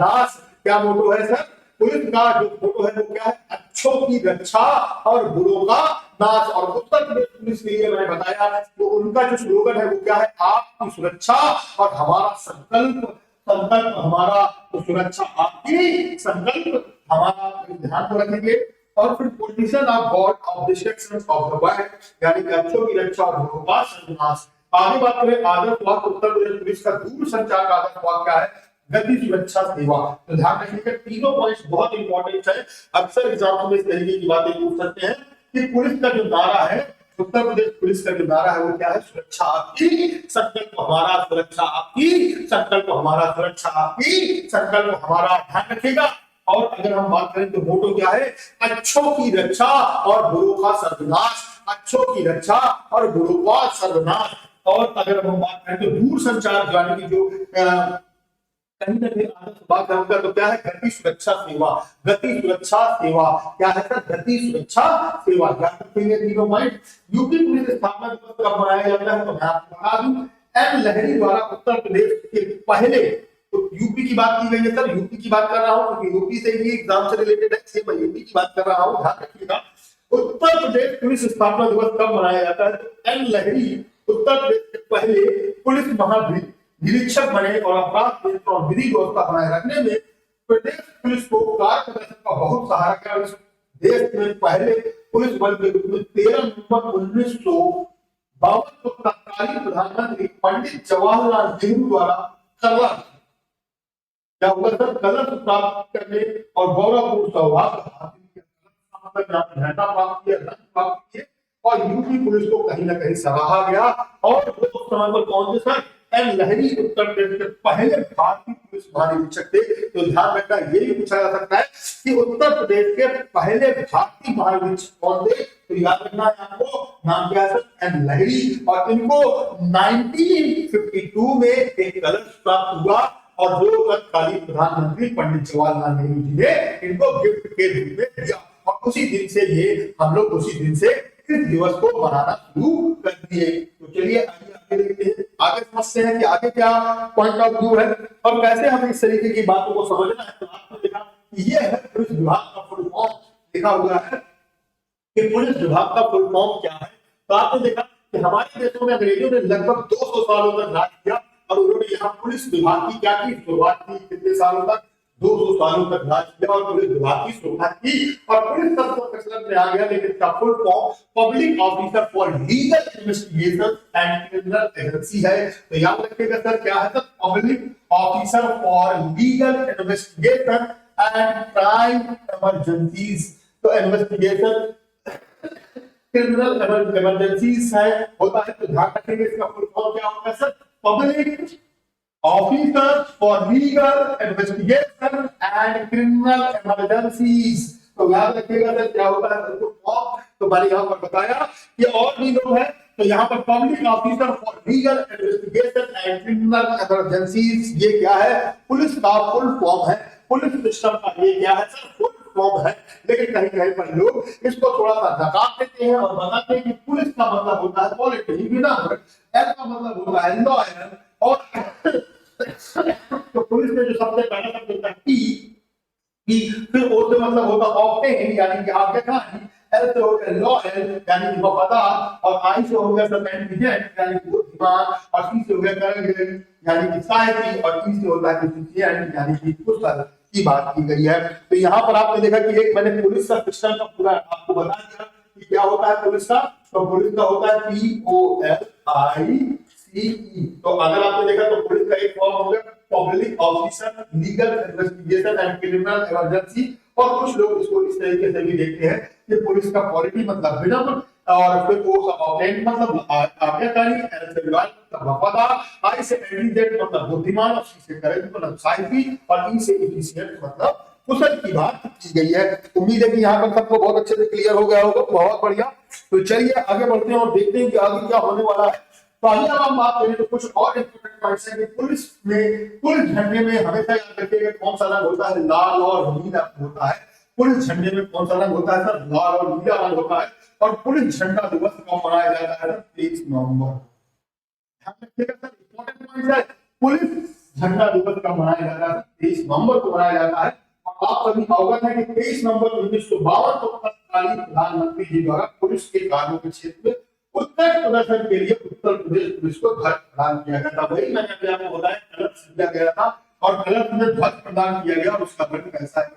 नाश। क्या मोटो है सर, पुलिस का जो मोटो है वो क्या है, अच्छों की रक्षा और बुरों का नाश। और उत्तर प्रदेश पुलिस के लिए मैंने बताया तो उनका जो स्लोगन है वो क्या है, आपकी सुरक्षा और हमारा संकल्प, संकल्प हमारा, तो सुरक्षा आपकी, संकल्प हमारा, ध्यान को रखेंगे। और फिर position of God of destruction of the world, यानी कि अच्छों की रक्षा और बुरों का सर्वनाश। आगे बात करें आदर्श वाक्य उत्तर प्रदेश पुलिस का दूर संचार का आदर्श वाक्य क्या है, गति सुरक्षा सेवा। तो ध्यान रखिएगा, तीनों पॉइंट्स बहुत इंपॉर्टेंट है। अक्सर एग्जाम में इस तरीके की बातें पूछ सकते हैं कि पुलिस का जो नारा है, उत्तर प्रदेश पुलिस का जो नारा है वो क्या है, सुरक्षा आपकी, संकल्प हमारा, सुरक्षा आपकी, संकल्प हमारा, सुरक्षा आपकी, संकल्प हमारा। ध्यान रखिएगा। और अगर हम बात करें तो मोटो क्या है, अच्छों की रक्षा और बुरों का सर्वनाश, अच्छों की रक्षा और बुरों का सर्वनाश। और अगर हम बात करें तो दूर संचार यानी कि जो कहीं ना कहीं आदर्श बात होगा तो क्या है, गति सुरक्षा सेवा। गति सुरक्षा सेवा क्या है सर, गति सुरक्षा सेवा। याद रखेंगे तीनों पॉइंट। यूपी पुलिस स्थापना दिवस कब मनाया जाता है, तो मैं आपको बता दूं, एम लहरी द्वारा उत्तर प्रदेश के पहले, तो यूपी की बात की गई है सर, यूपी की बात कर रहा हूं क्योंकि यूपी से ही एग्जाम से रिलेटेड है, इसलिए मैं यूपी की बात कर रहा हूं, ध्यान रखिएगा। उत्तर प्रदेश पुलिस स्थापना दिवस कब मनाया जाता है, तो एम लहरी उत्तर प्रदेश के पहले पुलिस महानिरीक्षक बने और अपराध नियंत्रण और विधि व्यवस्था बनाए रखने में प्रदेश पुलिस को कार्य प्रदर्शन का बहुत सहारा किया। देश में पहले पुलिस बल के रूप में 13 नवंबर 1952 को तत्कालीन प्रधानमंत्री पंडित जवाहरलाल नेहरू द्वारा कलर क्या हुआ सर, कलर प्राप्त करने और गौरवपूर्ण सौभाग्य हासिल प्राप्त किए और यूपी पुलिस को कहीं ना कहीं सराहा गया। और उस समय पर कौन थे सर, एम लहरी उत्तर प्रदेश के पहले भारतीय पुलिस महानिरीक्षक थे। तो ध्यान रखना, ये भी पूछा जा सकता है कि उत्तर प्रदेश के पहले भारतीय महानिरीक्षक कौन थे, तो याद रखना है आपको, नाम क्या है सर, एम लहरी। और इनको 1952 में एक कलश प्राप्त हुआ और जो तत्कालीन प्रधानमंत्री पंडित जवाहरलाल नेहरू जी ने इनको गिफ्ट के रूप में दिया। और उसी दिन से ये हम लोग उसी दिन से इस दिवस को मनाना शुरू कर दिए। तो चलिए आगे देखते हैं, आगे समझते हैं कि आगे क्या पॉइंट ऑफ व्यू है और कैसे हमें इस तरीके की बातों को समझना है। तो आपने देखा कि ये है पुलिस विभाग का फुल फॉर्म, लिखा हुआ है कि पुलिस विभाग का फुल फॉर्म क्या है। तो आपने देखा कि हमारे देशों में अंग्रेजों ने लगभग 200 सालों तक राज किया और उन्होंने यहाँ पुलिस विभाग की क्या की शुरुआत की, कितने सालों तक, 200 सालों तक राज किया और पुलिस विभाग की शुरुआत की। और पुलिस शब्द तो प्रचलन में आ गया, लेकिन इसका full form public officer for legal investigation and criminal agency है। तो याद रखिएगा सर, क्या है sir, public officer for legal investigation and crime emergencies. तो इन्वेस्टिगेशन क्रिमिनल इमरजेंसीज है होता है। तो ध्यान रखेंगे इसका फुल फॉर्म क्या होगा sir, public officer for legal investigation and criminal emergencies. तो याद रखिएगा सर क्या होता है फुल फॉर्म। तो मैंने यहाँ पर बताया कि और भी लोग हैं, तो यहाँ पर public officer for legal investigation and criminal emergencies, ये क्या है, पुलिस का फुल फॉर्म है। पुलिस सिस्टम का ये क्या है सर, फुल फॉर्म है। लेकिन कहीं कहीं पर लोग इसको थोड़ा सा नकार देते हैं और बताते हैं कि पुलिस का मतलब होता है पॉलिटिक्स, एल का मतलब होता है लॉयर, और तो पुलिस में जो सबसे पहला शब्द होता है पी, फिर ओ से मतलब होता है ऑब्टेन यानी कि आज्ञाकारी, एल से होता है लॉयल यानी कि वफादार, और आई से हो गया इंटेलिजेंट यानी कि बुद्धिमान, और सी से हो गया करेंगे यानी कि साहसी, और ई से होता है एफिशिएंट यानी कि कुशल की बात की गई है। तो यहाँ पर आपने देखा कि एक मैंने पुलिस का सिस्टम का पूरा आपको बता दिया कि क्या होता है पुलिस का। तो पुलिस का होता है POLICE। तो अगर आपने देखा तो पुलिस का एक फॉर्म हो गया public officer legal investigation and criminal emergency. और कुछ लोग इसको इस तरीके से भी देखते हैं कि पुलिस का क्वालिटी मतलब विनम्र, और फिर वो ऑब्टेन मतलब आज्ञाकारी, एल से लॉयल मतलब वफादार, आई से इंटेलिजेंट मतलब बुद्धिमान, और सी से करेक्ट मतलब साहसी, और ई से एफिशिएंट मतलब कुशल की बात की गई है। उम्मीद है कि यहाँ पर सबको बहुत अच्छे से क्लियर हो गया होगा, बहुत बढ़िया। तो चलिए आगे बढ़ते हैं और देखते हैं कि आगे क्या होने वाला है। तो आइए अब हम बात करें तो कुछ और इंपॉर्टेंट पॉइंट्स हैं कि पुलिस में, पुलिस झंडे में हमेशा याद रखिएगा कौन सा रंग होता है, लाल और नीला होता है। पुलिस झंडे में कौन सा रंग होता है सर, लाल और नीला रंग होता है। और पुलिस झंडा दिवस कब मनाया जाता है, 23 नवंबर। ध्यान रखिएगा सर, इंपॉर्टेंट पॉइंट है, पुलिस झंडा दिवस कब मनाया जाता है, 23 नवंबर को मनाया जाता है। और आप सभी अवगत हैं कि 23 नवंबर 1952 को तत्कालीन प्रधानमंत्री जी द्वारा पुलिस के कार्यों के क्षेत्र में उत्तर प्रदर्शन के लिए उत्तर प्रदेश पुलिस को ध्वज प्रदान किया गया था। वही मैंने अभी आपको बताया, कलश दिया गया था और कलश में ध्वज प्रदान किया गया और उसका रंग कैसा है,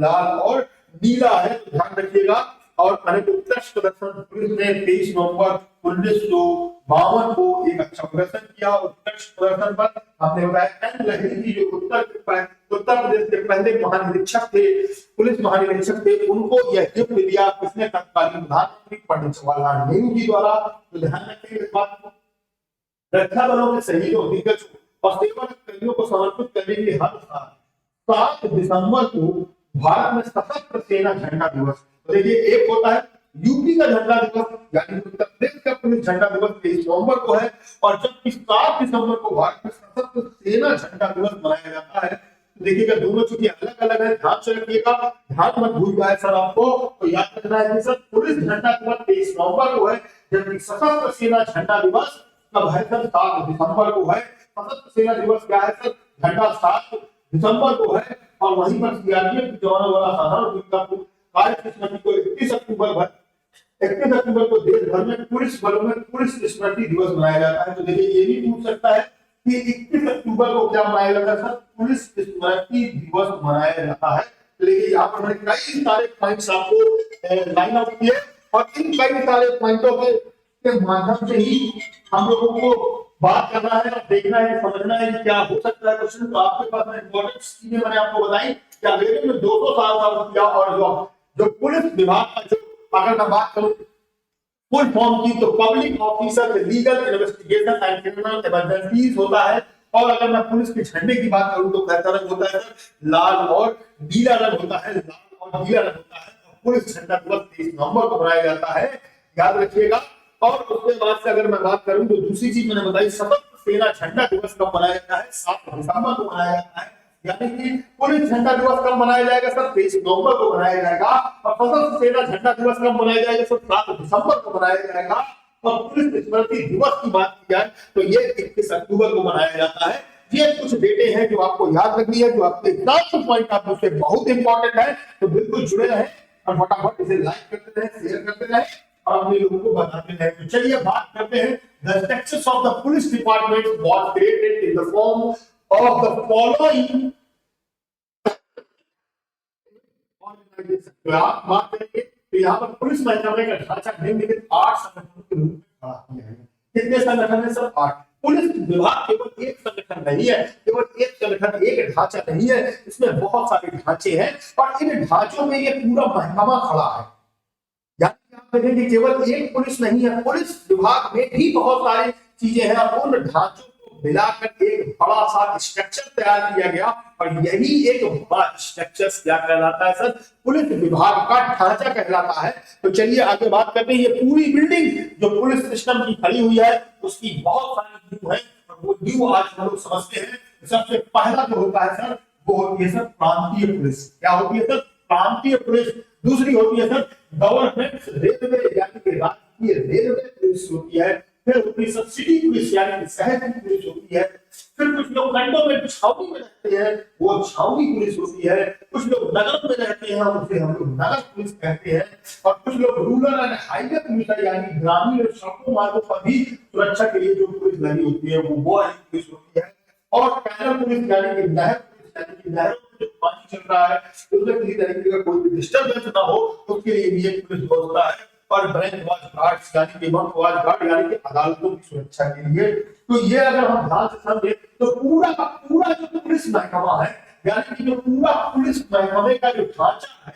लाल और नीला है। तो ध्यान रखिएगा। और उत्कृष्ट प्रदर्शन पुलिस ने 23 नवंबर 1952 को एक अच्छा प्रदर्शन किया। उत्कृष्ट प्रदर्शन पर आपने बताया एम लहरी जी जो उत्तर प्रदेश के पहले महानिरीक्षक थे, पुलिस महानिरीक्षक थे, उनको यह गिफ्ट दिया किसने, तत्कालीन प्रधानमंत्री पंडित जवाहरलाल नेहरू जी द्वारा। तो ध्यान रखिए इस बात को। रक्षा बलों के शहीदों, दिग्गजों और सेवारत को समर्पित करने के हर साल 7 दिसंबर को भारत में सशस्त्र सेना झंडा दिवस। तो देखिए एक होता है यूपी का झंडा दिवस यानी उत्तर प्रदेश का पुलिस झंडा दिवस 23 नवंबर को है, और जबकि 7 दिसंबर को भारत में सशस्त्र सेना झंडा दिवस मनाया जाता है। तो देखिएगा दोनों चीजें अलग अलग है, ध्यान से रखिएगा, ध्यान मत भूलिएगा सर, आपको तो याद रखना है कि सर पुलिस झंडा दिवस 23 नवंबर को है, जबकि सशस्त्र सेना झंडा दिवस कब है सर? 7 दिसंबर को है। सशस्त्र सेना दिवस क्या है सर? झंडा 7 दिसंबर को है, और वहीं पर सीआरपीएफ के जवानों द्वारा साधारण कार्य स्मृति को 31 अक्टूबर को देश भर में पुलिस बलों में पुलिस स्मृति दिवस मनाया जाता है। तो देखिए ये भी पूछ सकता है कि 21 अक्टूबर को क्या मनाया जाता है सर? पुलिस स्मृति दिवस मनाया जाता है। लेकिन यहाँ पर मैंने कई सारे पॉइंट्स आपको लाइन अप किए, और इन कई सारे पॉइंटों के माध्यम से ही हम लोगों को बात करना है, देखना है, समझना है कि क्या हो सकता है क्वेश्चन। तो आपके पास में इंपॉर्टेंट चीजें मैंने आपको बताई कि अंग्रेजी में 200 साल सर्व किया, और जो पुलिस विभाग का जो, अगर मैं बात करूं फुल फॉर्म की, तो public officer legal investigation and criminal emergencies होता है। और अगर मैं पुलिस के झंडे की बात करूं तो कैसा रंग होता है? लाल और नीला रंग होता है, लाल और नीला रंग होता है। और पुलिस झंडा दिवस 23 नवंबर को मनाया जाता है, याद रखिएगा। और उसके बाद से अगर मैं बात करूं तो दूसरी चीज मैंने बताई, सशस्त्र सेना झंडा दिवस कब मनाया जाता है? 7 दिसंबर को मनाया जाता है। यानी कि पुलिस झंडा दिवस कब मनाया जाएगा सर? 23 नवंबर को मनाया जाएगा। और सशस्त्र सेना झंडा दिवस कब मनाया जाएगा सर? 7 दिसंबर को मनाया जाएगा। और पुलिस स्मृति दिवस की बात की जाए तो ये 21 अक्टूबर को मनाया जाता है। ये कुछ डेटे हैं जो आपको याद रखनी है, जो आपके एग्जाम पॉइंट ऑफ व्यू से बहुत इंपॉर्टेंट है। तो बिल्कुल जुड़े रहें और फटाफट इसे लाइक करते रहे, शेयर करते रहे और अपने लोगों को बताते रहे। तो चलिए बात करते हैं, the structures of the police department was created in the form of the following. तो आप बात करेंगे तो यहाँ पर पुलिस महकमे का ढांचा निम्नलिखित 8 संगठनों के रूप में खड़ा किया है। कितने संगठन है सर? 8। पुलिस विभाग केवल एक संगठन नहीं है, केवल एक संगठन, एक ढांचा नहीं है, इसमें बहुत सारे ढांचे हैं और इन ढांचों में ये पूरा महकमा खड़ा है। यानी आप देखेंगे केवल एक पुलिस नहीं है, पुलिस विभाग में भी बहुत सारी चीजें हैं और उन ढांचों को मिलाकर एक बड़ा सा स्ट्रक्चर तैयार किया गया और यही एक बड़ा स्ट्रक्चर क्या कहलाता है सर? पुलिस विभाग का ढांचा कहलाता है। तो चलिए आगे बात करते हैं। ये पूरी बिल्डिंग जो पुलिस सिस्टम की खड़ी हुई है उसकी बहुत सारी न्यू है और वो न्यू आज हम लोग समझते हैं। सबसे पहला जो होता है सर वो होती है सर प्रांतीय पुलिस। क्या होती है सर? प्रांतीय पुलिस। दूसरी होती है सर गवर्नमेंट रेलवे यानी कि राष्ट्रीय रेलवे पुलिस होती है। फिर होती है सर सिटी पुलिस यानी कि शहर की पुलिस होती है। फिर कुछ लोग खंडों में छावनी में रहते हैं वो छावनी पुलिस होती है। कुछ लोग नगर में रहते हैं उसे हम लोग नगर पुलिस कहते हैं। और कुछ लोग रूरल एंड हाईवे पुलिस यानी ग्रामीण और सड़कों मार्गों पर भी सुरक्षा के लिए जो पुलिस लगी होती है वो पुलिस होती है। और कैनल पुलिस यानी कि नहर पुलिस यानी कि नहरों में जो पानी चल रहा है उसमें किसी तरीके का कोई भी डिस्टर्बेंस ना हो उसके लिए भी एक पुलिस व्यवस्था है। और ब्रेंच वॉच गार्ड्स यानी कि वॉच गार्ड यानी कि अदालतों की सुरक्षा के लिए। तो ये अगर हम ध्यान से समझे तो पूरा का पूरा जो पुलिस महकमा है यानी कि जो पूरा पुलिस महकमे का जो ढांचा है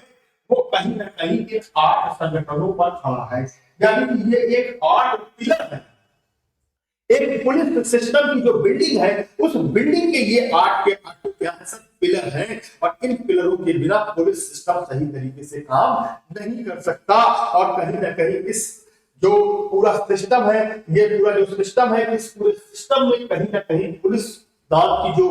वो कहीं ना कहीं एक 8 संगठनों पर खड़ा है। यानी कि ये एक 8 पिलर है। एक पुलिस सिस्टम की जो बिल्डिंग है उस बिल्डिंग के ये 8 के 8 क्या है सर? पिलर हैं। और इन पिलरों के बिना पुलिस सिस्टम सही तरीके से काम नहीं कर सकता। और कहीं ना कहीं इस जो पूरा सिस्टम है ये पूरा जो सिस्टम है इस पूरे सिस्टम में कहीं ना कहीं पुलिस नाम की जो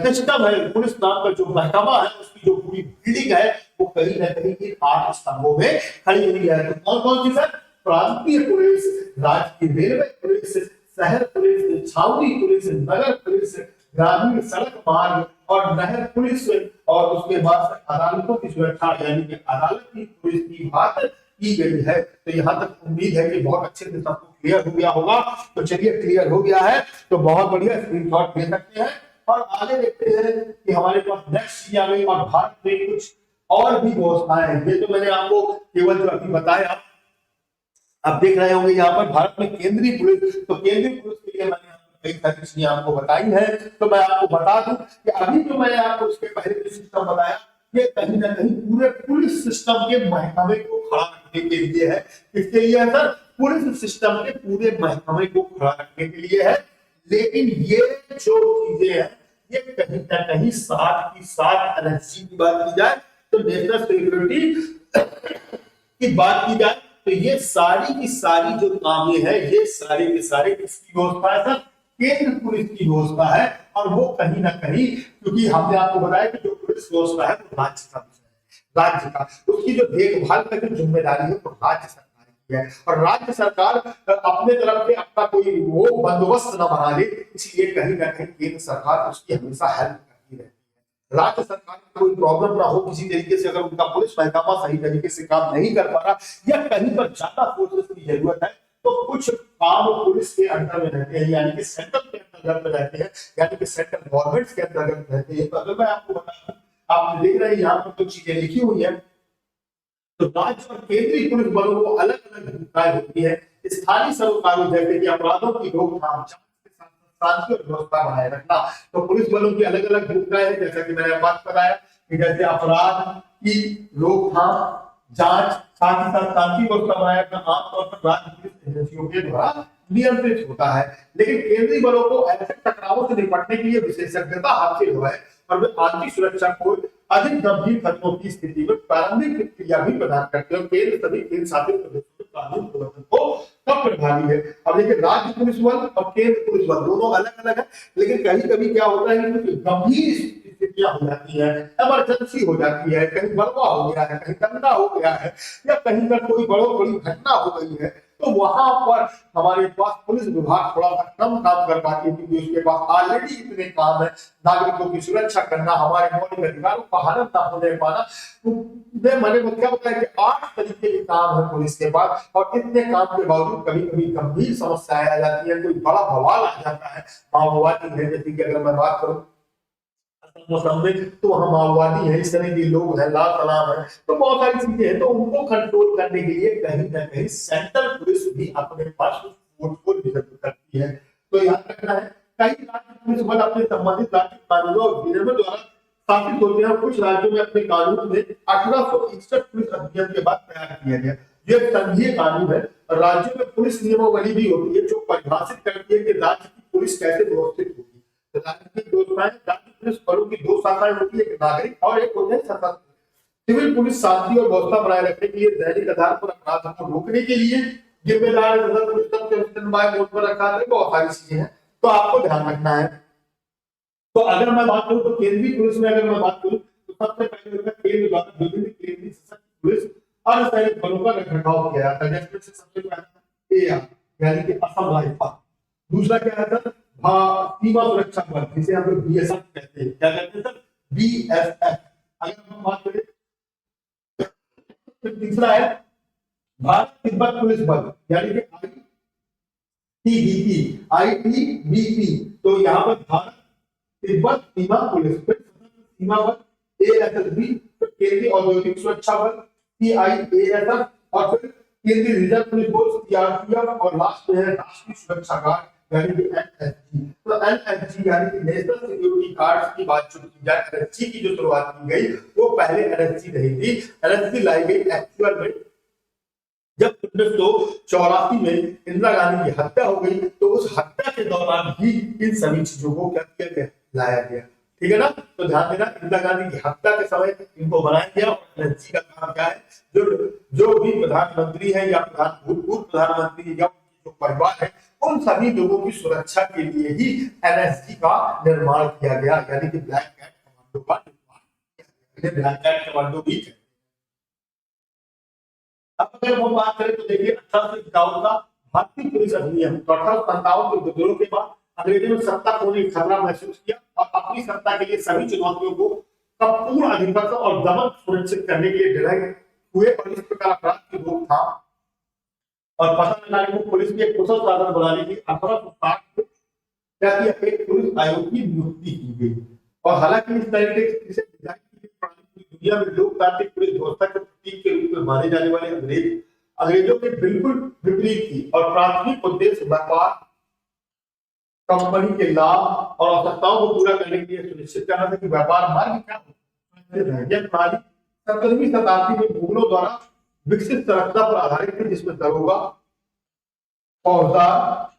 सिस्टम है पुलिस नाम का जो महकमा है उसकी जो पूरी बिल्डिंग है वो कहीं ना कहीं इन 8 स्तंभों में खड़ी हुई है। तो कौन कौन सी सर? प्रांतीय पुलिस, राज्य रेलवे पुलिस, शहर पुलिस, छावनी पुलिस, नगर पुलिस, ग्रामीण सड़क मार्ग और नहर पुलिस और उसके बाद अदालतों की सुरक्षा यानी कि अदालत की पुलिस की बात की गई है। तो यहाँ तक उम्मीद है कि बहुत अच्छे से सबको क्लियर हो गया होगा। तो चलिए क्लियर हो गया है तो बहुत बढ़िया स्क्रीनशॉट ले सकते हैं और आगे देखते हैं कि हमारे पास नेक्स्ट चीज आ गई। और भारत में कुछ और भी व्यवस्थाएं हैं। ये तो मैंने आपको केवल जो अभी बताया आप देख रहे होंगे यहाँ पर भारत में केंद्रीय पुलिस। तो केंद्रीय पुलिस के लिए मैंने कई सारी चीजें आपको बताई है। तो मैं आपको बता दूं कि अभी जो मैंने आपको इसके पहले जो सिस्टम बताया ये कहीं ना कहीं पूरे पुलिस सिस्टम के महकमे को खड़ा रखने के लिए है। किसके लिए है सर? पुलिस सिस्टम के पूरे महकमे को खड़ा रखने के लिए है। लेकिन ये जो चीजें हैं ये कहीं ना कहीं साथ ही साथ एनएसजी की बात की जाए तो नेशनल सिक्योरिटी की बात की जाए तो ये सारी की सारी जो कामें हैं, ये सारे के सारे किसकी व्यवस्था है सर? केंद्र पुलिस की व्यवस्था है। और वो कहीं ना कहीं, क्योंकि हमने आपको बताया कि जो पुलिस व्यवस्था है वो राज्य का विषय है, राज्य का, उसकी जो देखभाल का जो जिम्मेदारी है वो राज्य सरकार की है। और राज्य सरकार अपने तरफ से अपना कोई वो बंदोबस्त न बना ले, इसलिए कहीं ना कहीं केंद्र सरकार उसकी हमेशा हेल्प करती रहती है। राज्य सरकार को कोई प्रॉब्लम ना हो किसी तरीके से, अगर उनका पुलिस महकमा सही तरीके से काम नहीं कर पा रहा या कहीं पर ज्यादा फोर्सेस की जरूरत है, तो कुछ काम पुलिस के अंडर में रहते हैं, यानी कि सेंट्रल के अंतर्गत में रहते हैं, यानी कि सेंट्रल गवर्नमेंट के अंतर्गत रहते हैं। तो अगर मैं आपको बताऊं, आप देख रहे हैं यहाँ पर जो चीजें लिखी हुई है, तो राज्य और केंद्रीय पुलिस बलों को अलग अलग भूमिकाएं होती है। स्थानीय सरोकारों जैसे कि अपराधों की रोकथाम, शांति और व्यवस्था बनाए रखना, तो पुलिस बलों की अलग अलग भूमिकाएं हैं। जैसा कि मैंने बात बताया कि जैसे अपराध की रोकथाम, जांच, साथ ही साथ शांति व्यवस्था बनाए रखना आमतौर पर राज्य पुलिस एजेंसियों के द्वारा नियंत्रित होता है। लेकिन केंद्रीय बलों को ऐसे टकरावों से निपटने के लिए विशेषज्ञता हासिल हुआ है और वे आंतरिक सुरक्षा को अधिक गंभीर खतरों की स्थिति में प्रारंभिक प्रतिक्रिया भी प्रदान करते हैं। केंद्र सभी केंद्र शासित प्रदेशों के कानून प्रवर्तन को कब प्रभावी है। अब देखिए, राज्य पुलिस बल और केंद्र पुलिस बल दोनों अलग अलग है, लेकिन कभी कभी क्या होता है कि गंभीर स्थितियां हो जाती है, इमरजेंसी हो जाती है, कहीं बलवा हो गया है, कहीं दंगा हो गया है, या कहीं पर कोई बड़ी घटना हो गई है, तो वहां पर हमारे पास पुलिस विभाग थोड़ा सा कम काम कर पाती है, क्योंकि उसके पास ऑलरेडी इतने काम है। नागरिकों की सुरक्षा करना, हमारे मौलिक अधिकारों का हनन ना होने पाना, मैंने क्या बताया कि 8 तरीके के काम है पुलिस के पास, और इतने काम के बावजूद कभी कभी गंभीर समस्याएं आ जाती है, कोई बड़ा बवाल आ जाता है, माओवादी है, जैसे कि अगर मैं बात करूं मौसम में, तो वहां माओवादी है, इस तरह के लोग हैं, ला सलाम है, तो बहुत सारी चीजें हैं। तो उनको कंट्रोल करने के लिए कहीं ना कहीं सेंट्रल पुलिस भी अपने पास फोर्स को डिवेलप करती है। तो याद रखना है, कई राज्य पुलिस बल अपने संबंधित राज्य कानूनों और विनियमों द्वारा स्थापित होते हैं। कुछ राज्यों में अपने कानून में 1861 पुलिस अधिनियम के बाद तैयार किया गया। यह संघीय कानून है। राज्यों में पुलिस नियमावली भी होती है जो परिभाषित करती है कि राज्य की पुलिस कैसे व्यवस्थित होगी। राज्य की व्यवस्थाएं, राज्य पुलिस बलों की 2 शाखाएं होती है, एक नागरिक और एक होती है सशस्त्र। सिविल पुलिस शांति और व्यवस्था बनाए रखने के लिए, दैनिक आधार पर अपराधों को रोकने के लिए जिम्मेदार है। पर रखा है, बहुत सारी चीजें हैं, तो आपको ध्यान रखना है। तो अगर मैं बात करूं तो केंद्रीय पुलिस में अगर मैं बात करूं तो सबसे पहले होता है केंद्र द्वारा विभिन्न केंद्रीय सशस्त्र पुलिस और सैनिक बलों का रखरखाव किया जाता है। जैसे सबसे पहले एआर यानी कि असम राइफल, दूसरा क्या है सर, सीमा सुरक्षा बल, जिसे हम लोग बीएसएफ कहते हैं। क्या कहते हैं सर? बीएसएफ। अगर हम बात करें तो तीसरा है भारत तिब्बत पुलिस बल, यानी कि आईटीबीपी। तो यहाँ पर भारत तिब्बत सीमा पुलिस, सीमा बल एएसएसबी, केंद्रीय औद्योगिक सुरक्षा बल सीआईएसएफ, और फिर केंद्रीय रिजर्व पुलिस फोर्स सीआरपीएफ, और लास्ट में है राष्ट्रीय सुरक्षा गार्ड यानी कि एनएसजी। तो एनएसजी यानी कि नेशनल सिक्योरिटी गार्ड्स की बात जो की जाए, एनएसजी की जो शुरुआत की गई वो पहले एनएसजी नहीं थी। एनएसजी लाई गई एक्चुअल में जब 1984 में इंदिरा गांधी की हत्या हो गई, तो उस हत्या के दौरान ही इन सभी चीजों को क्या किया गया, लाया गया। ठीक है ना? तो ध्यान देना, इंदिरा गांधी की हत्या के समय इनको बनाया गया। और एनएसजी का काम क्या है, जो भी प्रधानमंत्री है या भूतपूर्व प्रधानमंत्री या जो परिवार है, उन सभी लोगों की सुरक्षा के लिए ही एनएसजी का निर्माण किया गया, यानी कि ब्लैक कैट कमांडो का निर्माण किया गया। ब्लैक कैट कमांडो भी है। अब अगर हम बात करें तो देखिए 1851 का भारतीय पुलिस अधिनियम, तो 1857 के विद्रोह के बाद अंग्रेजों ने सत्ता खोने का खतरा महसूस किया और अपनी सत्ता के लिए सभी चुनौतियों को पूर्ण आधिपत्य और दमन सुनिश्चित करने के लिए ढले हुए, और इस प्रकार अपराध की रोकथाम और पता लगाने को पुलिस के कुशल साधन बनाने की 1860 में क्या किया, एक पुलिस आयोग की नियुक्ति की गई। और हालांकि इस तरीके से दुनिया में लोकतांत्रिक पुलिस व्यवस्था के प्रतीक के रूप में माने जाने वाले अंग्रेजों के बिल्कुल विपरीत थी, और प्राथमिक उद्देश्य व्यापार, कंपनी के लाभ और आवश्यकताओं को पूरा करने के लिए सुनिश्चित करना था कि व्यापार मार्ग क्या हो। यह प्रणाली 17वीं शताब्दी में मुगलों द्वारा विकसित संरचना पर आधारित थी, जिसमें दरोगा, फौजदार,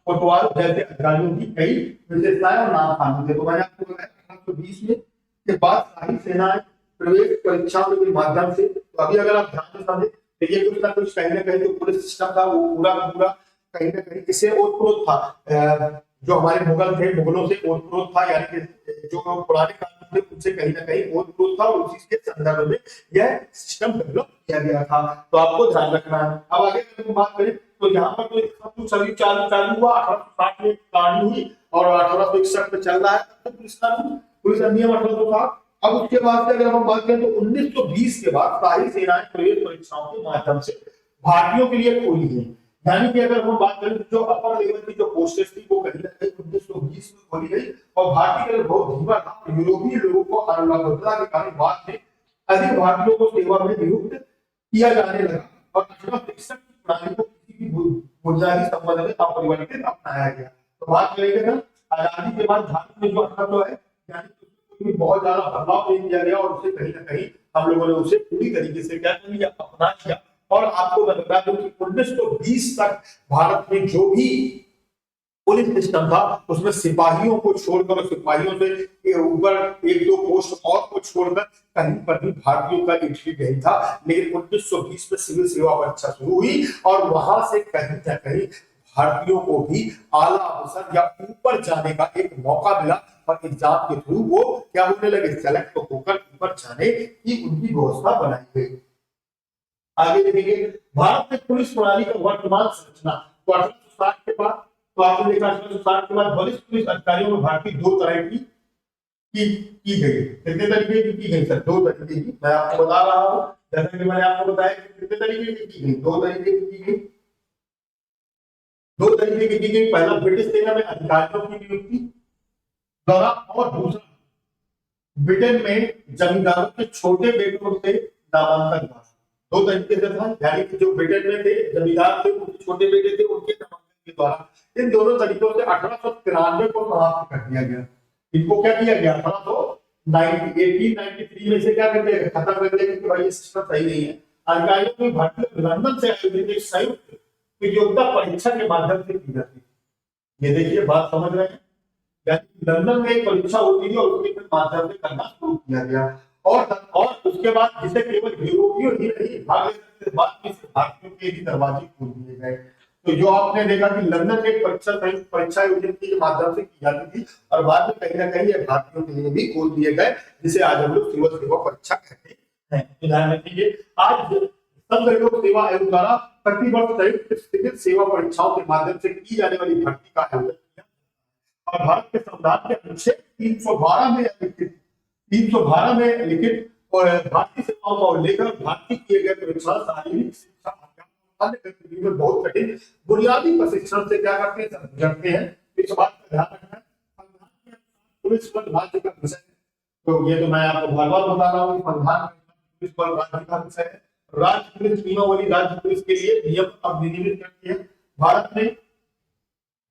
कोतवाल जैसे अधिकारियों की कई विशेषताएं और नाम शामिल थे। तो मैंने आपको बताया 1820 में के बाद शाही सेनाएं प्रवेश परीक्षाओं के माध्यम से, तो अभी अगर आप ध्यान से समझे तो ये कुछ ना कुछ कहीं ना कहीं जो पुलिस सिस्टम था वो पूरा का पूरा कहीं ना कहीं इससे ओतप्रोत था। जो हमारे मुगल थे, मुगलों से ओतप्रोत था, यानी कि जो पुराने कानून थे उनसे कहीं ना कहीं ओतप्रोत था, और उसी के संदर्भ में यह सिस्टम डेवलप किया गया था। तो आपको ध्यान रखना है। अब आगे अगर हम बात करें तो यहाँ पर तो सब कुछ सभी चालू चालू हुआ, 1860 में कहानी हुई और 1861 में चल रहा है तो पुलिस कानून, पुलिस अधिनियम 1860। अब उसके बाद से अगर हम बात करें तो 1920 के बाद सारी सेनाएं प्रवेश परीक्षाओं के माध्यम से भारतीयों के लिए खोली गई। यानी कि अगर हम बात करें तो जो अपर लेवल की जो पोस्टेस थी वो कहीं ना कहीं 1920 में खोली गई, और भारतीय के लिए बहुत धीमा था। यूरोपीय लोगों को अनुलंबता के कारण बाद में अधिक भारतीयों को सेवा में नियुक्त किया जाने लगा, और 1863 की प्रणाली को किसी भी बुनियादी संबंध में अपरिवर्तित अपनाया गया। तो बात करेंगे ना आजादी के बाद भारत में जो 1800 है, यानी बहुत ज्यादा बदलाव नहीं किया गया, और उसे कहीं ना कहीं हम लोगों ने उसे पूरी तरीके से क्या कर लिया, अपना लिया। और आपको मैं बता दूं कि 1920 तक भारत में जो भी पुलिस सिस्टम था उसमें सिपाहियों को छोड़कर, सिपाहियों से ऊपर एक दो पोस्ट और को छोड़कर कहीं पर भी भारतीयों का एंट्री नहीं था। लेकिन 1920 में सिविल सेवा परीक्षा शुरू हुई, और वहां से कहीं ना कहीं भारतीयों को भी आला अवसर या ऊपर जाने का एक मौका मिला, और एग्जाम के थ्रू वो क्या होने लगे, सेलेक्ट होकर ऊपर जाने की उनकी व्यवस्था बनाई गई। आगे देखेंगे भारत में पुलिस प्रणाली का वर्तमान संरचना। तो 1860 के बाद, तो आपने देखा 1860 के बाद वरिष्ठ पुलिस अधिकारियों में भारतीय दो तरह की गई। कितने तरीके की गई सर? दो तरीके की। मैं आपको बता रहा हूं, जैसा कि मैंने आपको बताया कितने तरीके की गई, दो तरीके की गई। दो तरीके की गई। पहला ब्रिटिश सेना में अधिकारियों की नियुक्ति द्वारा, और दूसरा ब्रिटेन में जमींदारों के छोटे बेटों से नामांकन द्वारा। दो तरीके से था, यानी कि जो ब्रिटेन में थे जमींदार थे, उनके छोटे बेटे थे, उनके नामांकन के द्वारा। इन दोनों तरीकों से 1893 को समाप्त कर दिया गया। इनको क्या किया गया, 1893 में से क्या कर दिया गया, खत्म कर दिया कि भाई ये सिस्टम सही नहीं है। अधिकारियों की भर्ती लंदन से आयोजित एक संयुक्त प्रतियोगिता परीक्षा के माध्यम से की जाती है। ये देखिए बात समझ रहे हैं, यानी लंदन में एक परीक्षा होती थी और उसके माध्यम से करना शुरू किया गया। और उसके बाद जिसे केवल यूरोपीय ही नहीं भाग ले सकते, बाद में भारतीयों के भी दरवाजे खोल दिए गए। तो जो आपने देखा कि लंदन में एक परीक्षा आयोजित के माध्यम से की जाती थी, और बाद में कहीं ना कहीं ये भारतीयों के लिए भी खोल दिए गए, जिसे आज हम लोग सिविल सेवा परीक्षा कहते हैं। ध्यान रखिए, आज संघ लोक सेवा आयोग द्वारा प्रतिवर्ष संयुक्त सिविल सेवा परीक्षाओं के माध्यम से की जाने वाली भर्ती का आयोजन किया, और भारत के संविधान के अनुच्छेद 312 में लिखित और भारतीय सेवाओं का उल्लेख है। भारतीय किए गए परीक्षा शारीरिक शिक्षा अन्य गतिविधियों में बहुत कठिन बुनियादी प्रशिक्षण से क्या करते हैं। इस बात का ध्यान रखना है। पुलिस बल राज्य का विषय है, तो ये तो मैं आपको बार बार बता रहा हूँ, संविधान पुलिस बल राज्य का विषय है। राज्य पुलिस नियमावली राज्य पुलिस के लिए नियम अब विनियमित करती है। भारत में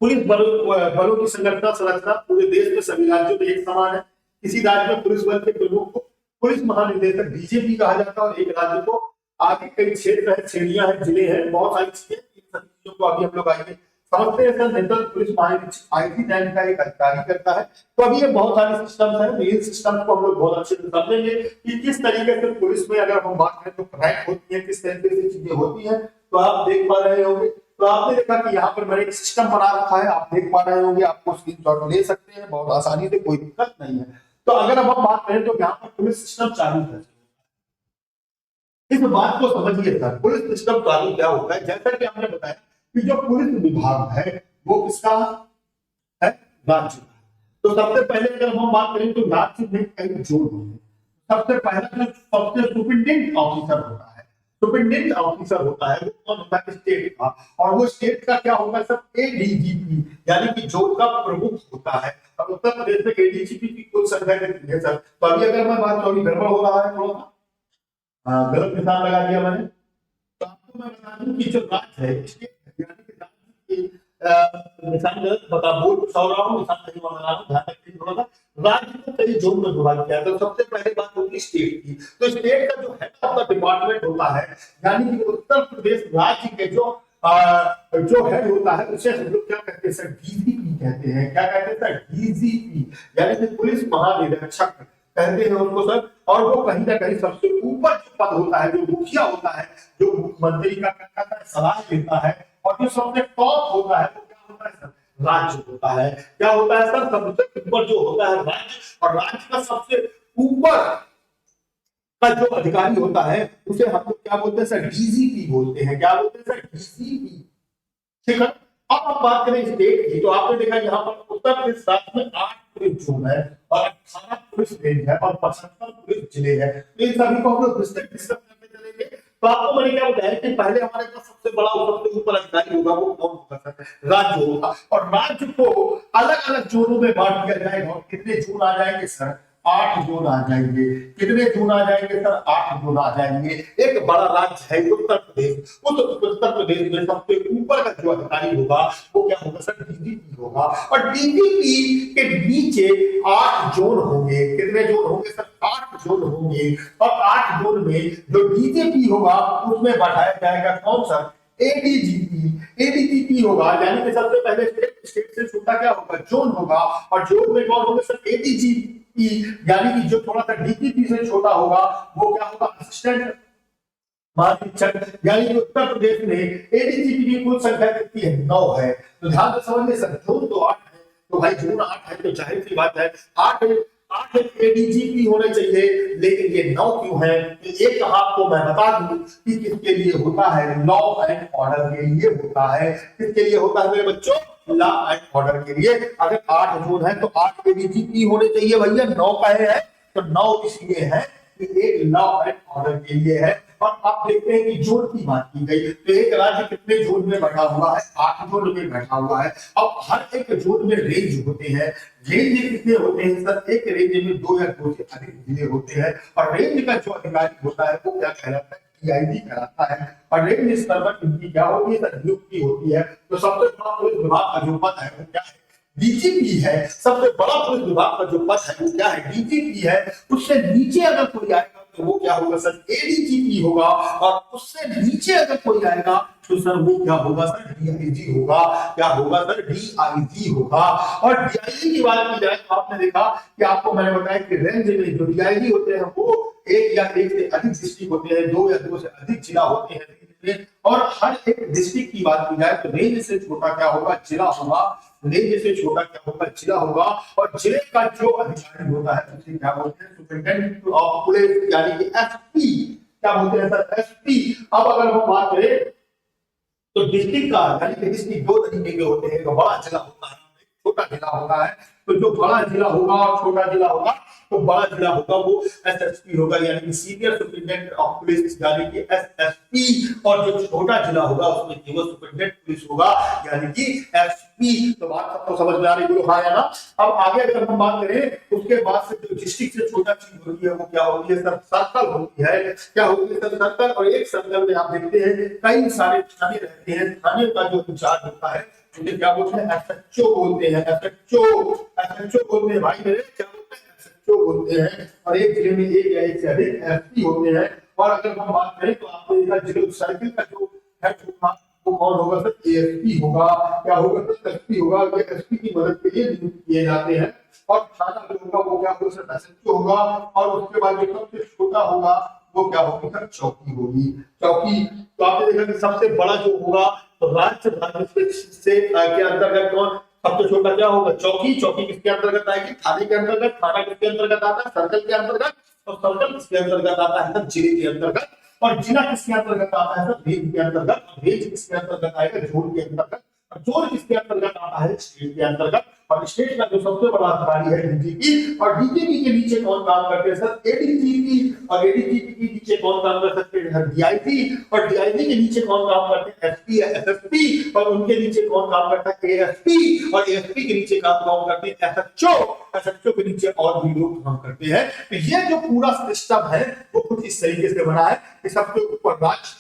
पुलिस बलों की संरचना पूरे देश में सभी राज्यों में एक समान है। किसी राज्य में पुलिस बल के प्रमुख को पुलिस महानिदेशक डीजीपी कहा जाता है, और एक राज्य को आगे कई क्षेत्र है, श्रेणियां हैं, जिले हैं, बहुत सारी चीजें। इन सभी चीजों को अभी हम लोग आएंगे समझते हैं। सेंट्रल पुलिस महानिरीक्षक आईटी रैंक का एक अधिकारी करता है। तो अभी ये बहुत सारे सिस्टम्स हैं, इन सिस्टम को हम लोग बहुत अच्छे से समझेंगे कि किस तरीके से पुलिस में अगर हम बात करें तो रैंक होती है, किस तरीके से चीजें होती हैं। तो आप देख पा रहे होंगे, तो आपने देखा कि यहाँ पर मैंने एक सिस्टम बना रखा है, आप देख पा रहे होंगे, आपको स्क्रीनशॉट ले सकते हैं बहुत आसानी से, कोई दिक्कत नहीं है। तो अगर अब हम बात करें तो यहाँ पर पुलिस सिस्टम चालू है। इस बात को समझिए सर, पुलिस सिस्टम चालू क्या होता है। जैसा कि हमने बताया कि जो पुलिस विभाग है वो किसका है, राज्य का। तो सबसे पहले अगर हम बात करें तो राज्य में कई जोड़ होंगे। सबसे पहला जो सबसे सुपरिटेंडेंट ऑफिसर होता है, सुपरिटेंडेंट ऑफिसर होता है, वो कौन होता है, स्टेट का। और वो स्टेट का क्या होगा सर, एडीजीपी, यानी कि जो का प्रमुख होता है। अब उत्तर प्रदेश में एडीजीपी की कुल संख्या कितनी है सर? तो अभी अगर मैं बात करूं, गड़बड़ हो रहा है थोड़ा सा, गलत निशान लगा दिया मैंने। तो आपको मैं बता दूं कि जो राज्य है, यानी कि राज्य की निशान गलत बता बोल रहा हूं, निशान नहीं बना रहा हूं, ध्यान रखिए थोड़ा सा। राज्य को कई जोन में विभाजित किया। तो सबसे पहले बात होगी स्टेट की। तो स्टेट का जो हेड ऑफ द डिपार्टमेंट होता है, यानी कि उत्तर प्रदेश राज्य के जो हेड होता है उसे हम लोग क्या कहते हैं सर, डीजीपी कहते हैं। क्या कहते हैं सर, डीजीपी, यानी कि पुलिस महानिरीक्षक कहते हैं उसको सर। और वो कहीं ना कहीं सबसे ऊपर जो पद होता है, जो मुखिया होता है, जो मुख्यमंत्री का सलाह लेता है, और जो सबसे टॉप होता है वो क्या होता है सर, राज्य होता है। क्या होता है सर, सबसे ऊपर जो होता है राज्य, और राज्य का सबसे ऊपर का जो अधिकारी होता है उसे हम लोग क्या बोलते हैं सर, डीजीपी बोलते हैं। क्या बोलते हैं सर, डीजीपी। ठीक है। अब हम बात करें स्टेट की, तो आपने देखा यहाँ पर उत्तर प्रदेश राज्य में 8 पुलिस जोन है और 18 पुलिस रेंज है और 75 पुलिस जिले है। तो इन सभी को हम लोग डिस्ट्रिक्ट डिस्कस करते चलेंगे। तो आपको मैंने क्या बताया कि पहले हमारे पास सबसे बड़ा सबसे ऊपर अधिकारी होगा वो कौन होगा सर, राज्य होगा। और राज्य को अलग अलग जोनों में बांट दिया जाएगा। और कितने जोन आ जाएंगे सर, 8 जोन आ जाएंगे। कितने जोन आ जाएंगे सर, 8 जोन आ जाएंगे। एक बड़ा राज्य है उत्तर प्रदेश, उस उत्तर प्रदेश में सबसे ऊपर का जो अधिकारी होगा वो क्या होगा सर, डीजीपी होगा। और डीजीपी के नीचे 8 जोन होंगे। कितने जोन होंगे सर, 8 जोन होंगे। और 8 जोन में जो डीजीपी होगा उसमें बढ़ाया जाएगा कौन सर, एडीजीपी। एडीजीपी होगा, यानी कि सबसे पहले स्टेट से छोटा क्या होगा, जोन होगा। और जोन में कौन होगा सर, एडीजीपी, यानी कि जो थोड़ा सा डीजीपी से छोटा होगा वो क्या होगा, असिस्टेंट महानिरीक्षक। यानी कि उत्तर प्रदेश में एडीजीपी की कुल संख्या कितनी है, 9 है। तो ध्यान से समझिए सर, जोन तो 8 है, तो भाई जोन 8 है तो जाहिर सी बात है 8 एडीजीपी होने चाहिए। लेकिन ये 9 क्यों है, तो एक आपको मैं बता दूं कि किसके लिए होता है, लॉ एंड ऑर्डर के लिए होता है। किसके लिए होता है मेरे बच्चों, लॉ एंड ऑर्डर के लिए। अगर 8 जोन है तो 8 एडीजीपी होने चाहिए भैया, 9 काहे है तो 9 इसलिए है कि एक लॉ एंड ऑर्डर के लिए है। और आप देखते हैं कि जोन की बात की गई तो एक राज्य कितने जोन में बैठा हुआ है, 8 जोन में बैठा हुआ है। अब हर एक जोन में रेंज होते हैं। रेंज कितने होते हैं सर, एक रेंज में 2 या 2 से अधिक जिले होते हैं। और रेंज का जो अधिकारी होता है वो क्या कहलाता है, डीआईजी कहलाता है। और रेंज स्तर पर इनकी क्या होती है सर, नियुक्ति होती है। तो सबसे बड़ा पुलिस विभाग का जो पद है वो क्या है, डीजीपी है। सबसे बड़ा पुलिस विभाग का जो पद है वो क्या है, डीजीपी है। उससे नीचे अगर कोई आएगा तो वो क्या होगा सर, एडीजीपी होगा। और उससे नीचे अगर कोई आएगा तो सर वो क्या होगा सर, डीआईजी होगा। क्या होगा सर, डीआईजी होगा। और डीआईजी की बात की जाए तो आपने देखा कि आपको मैंने बताया कि रेंज में जो डीआईजी होते हैं वो 1 या 1 से अधिक डिस्ट्रिक्ट होते हैं, 2 या 2 से अधिक जिला होते हैं। और हर एक डिस्ट्रिक्ट की बात की जाए तो रेंज से छोटा क्या होगा, जिला होगा। रेंज से छोटा क्या होगा, जिला होगा। और जिले का जो अधिकारी होता है उसे क्या बोलते हैं, सुपरिटेंडेंट ऑफ पुलिस, यानी कि एसपी। क्या बोलते हैं सर, एसपी। अब अगर हम बात करें तो डिस्ट्रिक्ट का, यानी कि डिस्ट्रिक्ट 2 तरीके के होते हैं। तो बड़ा जिला होता है, छोटा जिला होता है। तो जो बड़ा जिला होगा और छोटा जिला होगा, तो बड़ा जिला होगा वो एसएसपी होगा, यानी कि सीनियर सुपरिटेंडेंट ऑफ पुलिस, यानी कि एसएसपी। और जो छोटा जिला होगा उसमें केवल सुपरिटेंडेंट पुलिस होगा, यानी कि एसपी। तो बात सबको समझ में आ रही है, हाँ या ना। अब आगे अगर हम बात करें उसके बाद से जो डिस्ट्रिक्ट से छोटा चीज होती है वो क्या होती है सर, सर्कल होती है। क्या होती है सर, सर्कल। और एक सर्कल में आप देखते हैं कई सारे थाने रहते हैं। थाने का जो इंचार्ज होता है उन्हें क्या बोलते हैं, एसएचओ बोलते हैं। एसएचओ बोलते हैं भाई मेरे, क्या बोलते हैं, एसएचओ बोलते हैं। और एक जिले में 1 या 1 से अधिक एसपी होते हैं। और अगर हम बात करें तो आपने देखा जिले सर्किल का जो हेड होगा वो कौन होगा सर, एएसपी होगा। क्या होगा सर, एसपी होगा। ये एसपी की मदद के लिए नियुक्त किए जाते हैं। और थाना जो होगा वो क्या होगा सर, एसएचओ होगा। और उसके बाद जो सबसे छोटा होगा वो क्या होगी सर, चौकी होगी। चौकी। तो आपने देखा कि सबसे बड़ा जो होगा तो राज्य से के अंतर्गत कौन, सबसे छोटा क्या होगा, चौकी। चौकी किसके अंतर्गत आएगी, थाने के अंतर्गत। थाना किसके अंतर्गत आता है, सर्कल के अंतर्गत। और सर्कल किसके अंतर्गत आता है, जिले के अंतर्गत। और जिला किसके अंतर्गत आता है, रेंज के अंतर्गत। रेंज किसके अंतर्गत आएगा, जोन के अंतर्गत। और जोन किसके अंतर्गत आता है, स्टेट के अंतर्गत। और स्टेट का जो सबसे बड़ा अधिकारी है डीजीपी। और डीजीपी के नीचे कौन काम करते हैं सर, एडीजीपी। और एडीजीपी के नीचे कौन काम कर सकते हैं, डीआईजी। और डीआईजी के नीचे कौन काम करते हैं, एसपी या एसएसपी। और उनके नीचे कौन काम करता है, एएसपी। और एएसपी के नीचे काम कौन करते हैं, एसएचओ। एसएचओ के नीचे और भी लोग काम करते हैं। तो ये जो पूरा सिस्टम है वो कुछ इस तरीके से बना है कि सबसे ऊपर राज्य,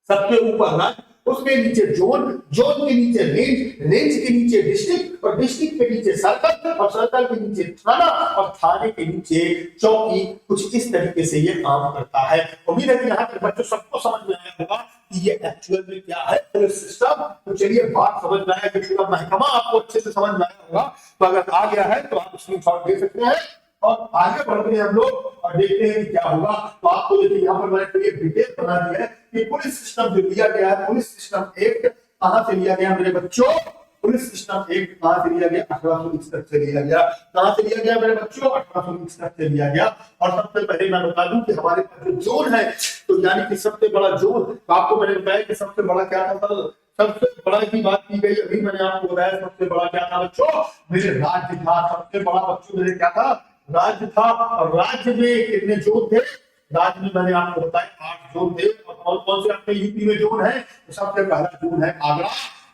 सबसे ऊपर राज्य, उसके नीचे जोन, जोन के नीचे रेंज, रेंज के नीचे डिस्ट्रिक्ट, और डिस्ट्रिक्ट के नीचे सर्कल, और सर्कल के नीचे थाना, और थाने के नीचे चौकी। कुछ इस तरीके से ये काम करता है। उम्मीद है कि यहाँ तक बच्चों सबको समझ में आया होगा कि ये एक्चुअल में क्या है पुलिस सिस्टम। तो चलिए बात समझ में आया कि पूरा महकमा आपको अच्छे से समझ में आया होगा। तो अगर आ गया है तो आप स्क्रीनशॉट दे सकते हैं और आगे बढ़ते हैं हम लोग और देखते हैं कि क्या होगा। तो आपको देखिए यहाँ पर मैंने एक डिटेल बना दी है कि पुलिस सिस्टम जो लिया गया है, पुलिस सिस्टम एक्ट कहां से लिया गया मेरे बच्चों? पुलिस सिस्टम एक्ट कहां से लिया गया? 1861 से लिया गया। कहां से लिया गया मेरे बच्चों? 1861 से लिया गया। और सबसे पहले मैं बता दूं कि हमारे पास जो जोन है, तो यानी कि सबसे बड़ा जोन, तो आपको मैंने बताया कि सबसे बड़ा क्या था सर? सबसे बड़ा की बात की गई, अभी मैंने आपको बताया सबसे बड़ा क्या था बच्चों? मेरे राज्य था। सबसे बड़ा बच्चों मेरे क्या था? राज्य था। और राज्य में कितने जोन थे? राज्य में मैंने आपको बताया 8 जोन थे। और कौन कौन से अपने यूपी में जोन है? तो सबसे पहला जोन है आगरा,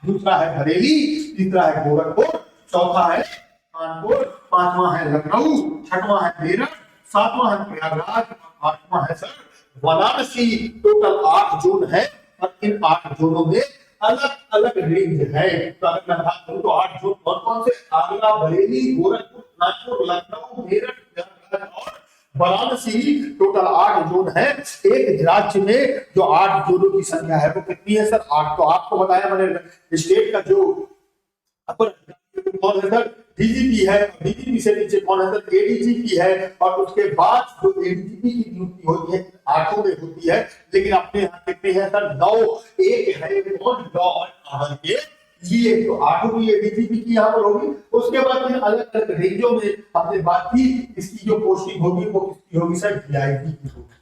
दूसरा है बरेली, तीसरा है गोरखपुर, चौथा है कानपुर, पांचवा है लखनऊ, छठवां है मेरठ, सातवां है प्रयागराज, आठवां है सर वाराणसी। टोटल 8 जोन है और इन 8 जोनों में अलग अलग रेंज है। तो अगर मैं बात करूं तो 8 जोन कौन कौन से? आगरा, बरेली, गोरखपुर, कानपुर, लखनऊ, मेरठ, प्रयागराज और वाराणसी। टोटल 8 जोन है। एक राज्य में जो 8 जोनों की संख्या है वो कितनी है सर? 8। तो आपको बताया मैंने स्टेट का जो अपर कौन है सर? डीजीपी है। डीजीपी से नीचे कौन है सर? एडीजीपी है। और उसके बाद जो एडीजीपी की नियुक्ति होती है 8 में होती है, लेकिन अपने यहाँ कितने हैं सर? 9। एक है कौन? लॉ और ऑर्डर के लिए। तो 8 की एडीजीपी की यहाँ पर होगी। उसके बाद इन अलग अलग रेंजों में हमने बात की, इसकी जो पोस्टिंग होगी वो किसकी होगी सर? डीआईजी की होगी।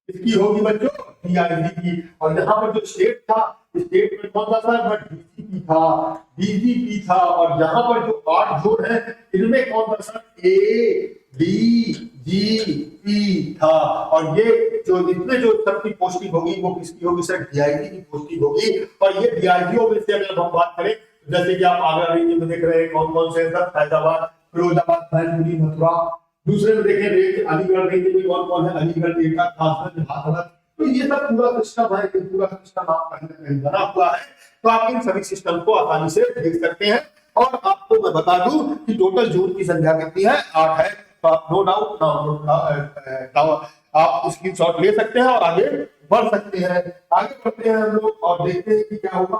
किसकी होगी बच्चों? डीआईजी की। और यहाँ पर जो स्टेट था, स्टेट में कौन सा सर? डीजीपी था। डीजीपी था। और यहाँ पर जो 8 जोन है इनमें कौन था sir? A D G P था। और ये जो इसमें जो सबकी पोस्टिंग होगी वो किसकी होगी सर? डीआईजी की पोस्टिंग होगी। और ये डीआईजीओ में से अगर हम बात करें, जैसे कि आप आगरा रेंज में देख रहे हैं कौन कौन से सर? फैजाबाद, फिरोजाबाद, मैनपुरी, मथुरा। दूसरे में देखें रेंज अलीगढ़ रेंज में कौन कौन है? अलीगढ़, एटा, कासगंज, हाथरस। तो ये सब पूरा सिस्टम है, पूरा सिस्टम आप कहीं ना कहीं बना हुआ है। तो आप इन सभी सिस्टम को आसानी से देख सकते हैं। और आपको मैं बता दूं कि टोटल जोन की संख्या कितनी है? 8 है। तो आप नो डाउट आप स्क्रीनशॉट ले सकते हैं और आगे बढ़ सकते हैं। आगे बढ़ते हैं हम लोग और देखते हैं कि क्या होगा।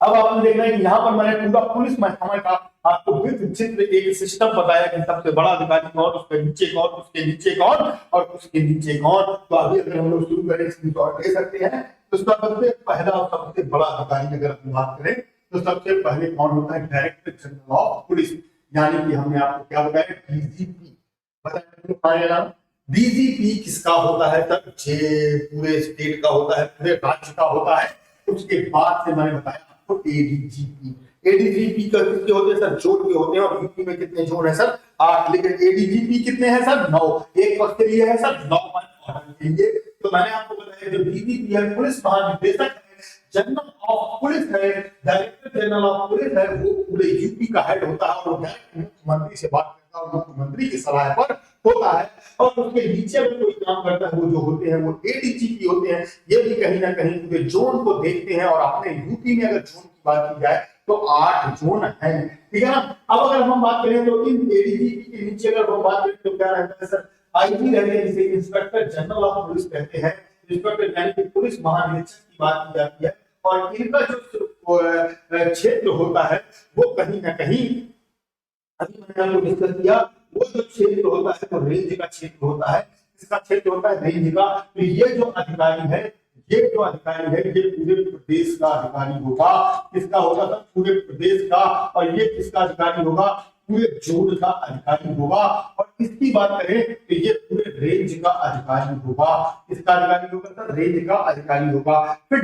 अब आपने देखना है कि यहाँ पर मैंने पूरा पुलिस महकमा का आपको चित्र एक सिस्टम बताया कि सबसे बड़ा अधिकारी कौन, उसके नीचे कौन, उसके नीचे कौन और उसके नीचे कौन। तो अभी अगर हम लोग शुरू करें स्क्रीनशॉट ले सकते हैं। तो उसका सबसे पहला और सबसे बड़ा अधिकारी अगर हम बात करें तो सबसे पहले कौन होता है? डायरेक्टर जनरल ऑफ पुलिस, यानी कि हमने आपको क्या बताया? डीजीपी बताया। डीजीपी किसका होता है सर? पूरे स्टेट का होता है, पूरे राज्य का होता है। उसके बाद से मैंने बताया आपको एडीजीपी। एडीजीपी का कितने होते हैं सर? जोन के होते हैं। और यूपी में कितने जोन है सर? 8। लेकिन एडीजीपी कितने हैं सर? 9। एक पद के लिए है सर 9 ऑर्डर के लिए। तो मैंने आपको बताया जो डीजीपी है पुलिस महानिदेशक है, जनरल ऑफ पुलिस है, डायरेक्टर जनरल ऑफ पुलिस है, वो पूरे यूपी का हेड होता है। और मुख्यमंत्री से बात करता है और मुख्यमंत्री की सलाह पर होता है। और उसके नीचे में कोई काम करता है वो जो होते हैं वो एडीजीपी होते हैं। ये भी कहीं ना कहीं पूरे जोन को देखते हैं। और अपने यूपी में अगर जोन की बात की जाए तो 8 जोन है, ठीक है ना। अब अगर हम बात करें तो इन एडीजीपी के नीचे अगर हम बात करें तो क्या रहता है सर? आईजी रहते हैं, जिसे इंस्पेक्टर जनरल ऑफ पुलिस कहते हैं। इंस्पेक्टर यानी कि पुलिस महानिरीक्षक की बात की जाती है। और इनका जो क्षेत्र होता है वो कहीं ना कहीं, अभी मैंने आपको डिस्कस किया, वो जो क्षेत्र होता है वो रेंज का क्षेत्र होता है। इसका क्षेत्र होता है रेंज का। तो ये जो अधिकारी है, ये पूरे प्रदेश का अधिकारी होगा। किसका होगा सर? पूरे प्रदेश का। और ये किसका अधिकारी होगा? पूरे जोन का अधिकारी होगा। और इसकी बात करें तो ये पूरे रेंज का अधिकारी होगा। किसका अधिकारी होगा सर? रेंज का अधिकारी होगा। फिर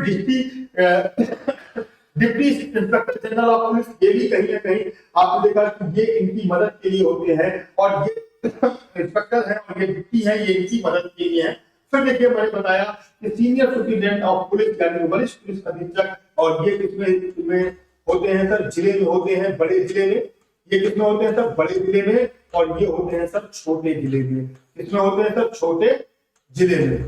deputy inspector general of police, ये भी कहीं ना कहीं आपने देखा कि ये इनकी मदद के लिए होते हैं। और ये इंस्पेक्टर है और ये डिप्टी है, ये इनकी मदद के लिए है। फिर देखिए मैंने बताया कि सीनियर सुपरिटेंडेंट ऑफ पुलिस यानी वरिष्ठ पुलिस अधीक्षक, और ये किसमें होते हैं सर? जिले में होते हैं, बड़े जिले में। ये किसमें होते हैं सर? बड़े जिले में। और ये होते हैं सर छोटे जिले में। किसमें होते हैं सर? छोटे जिले में।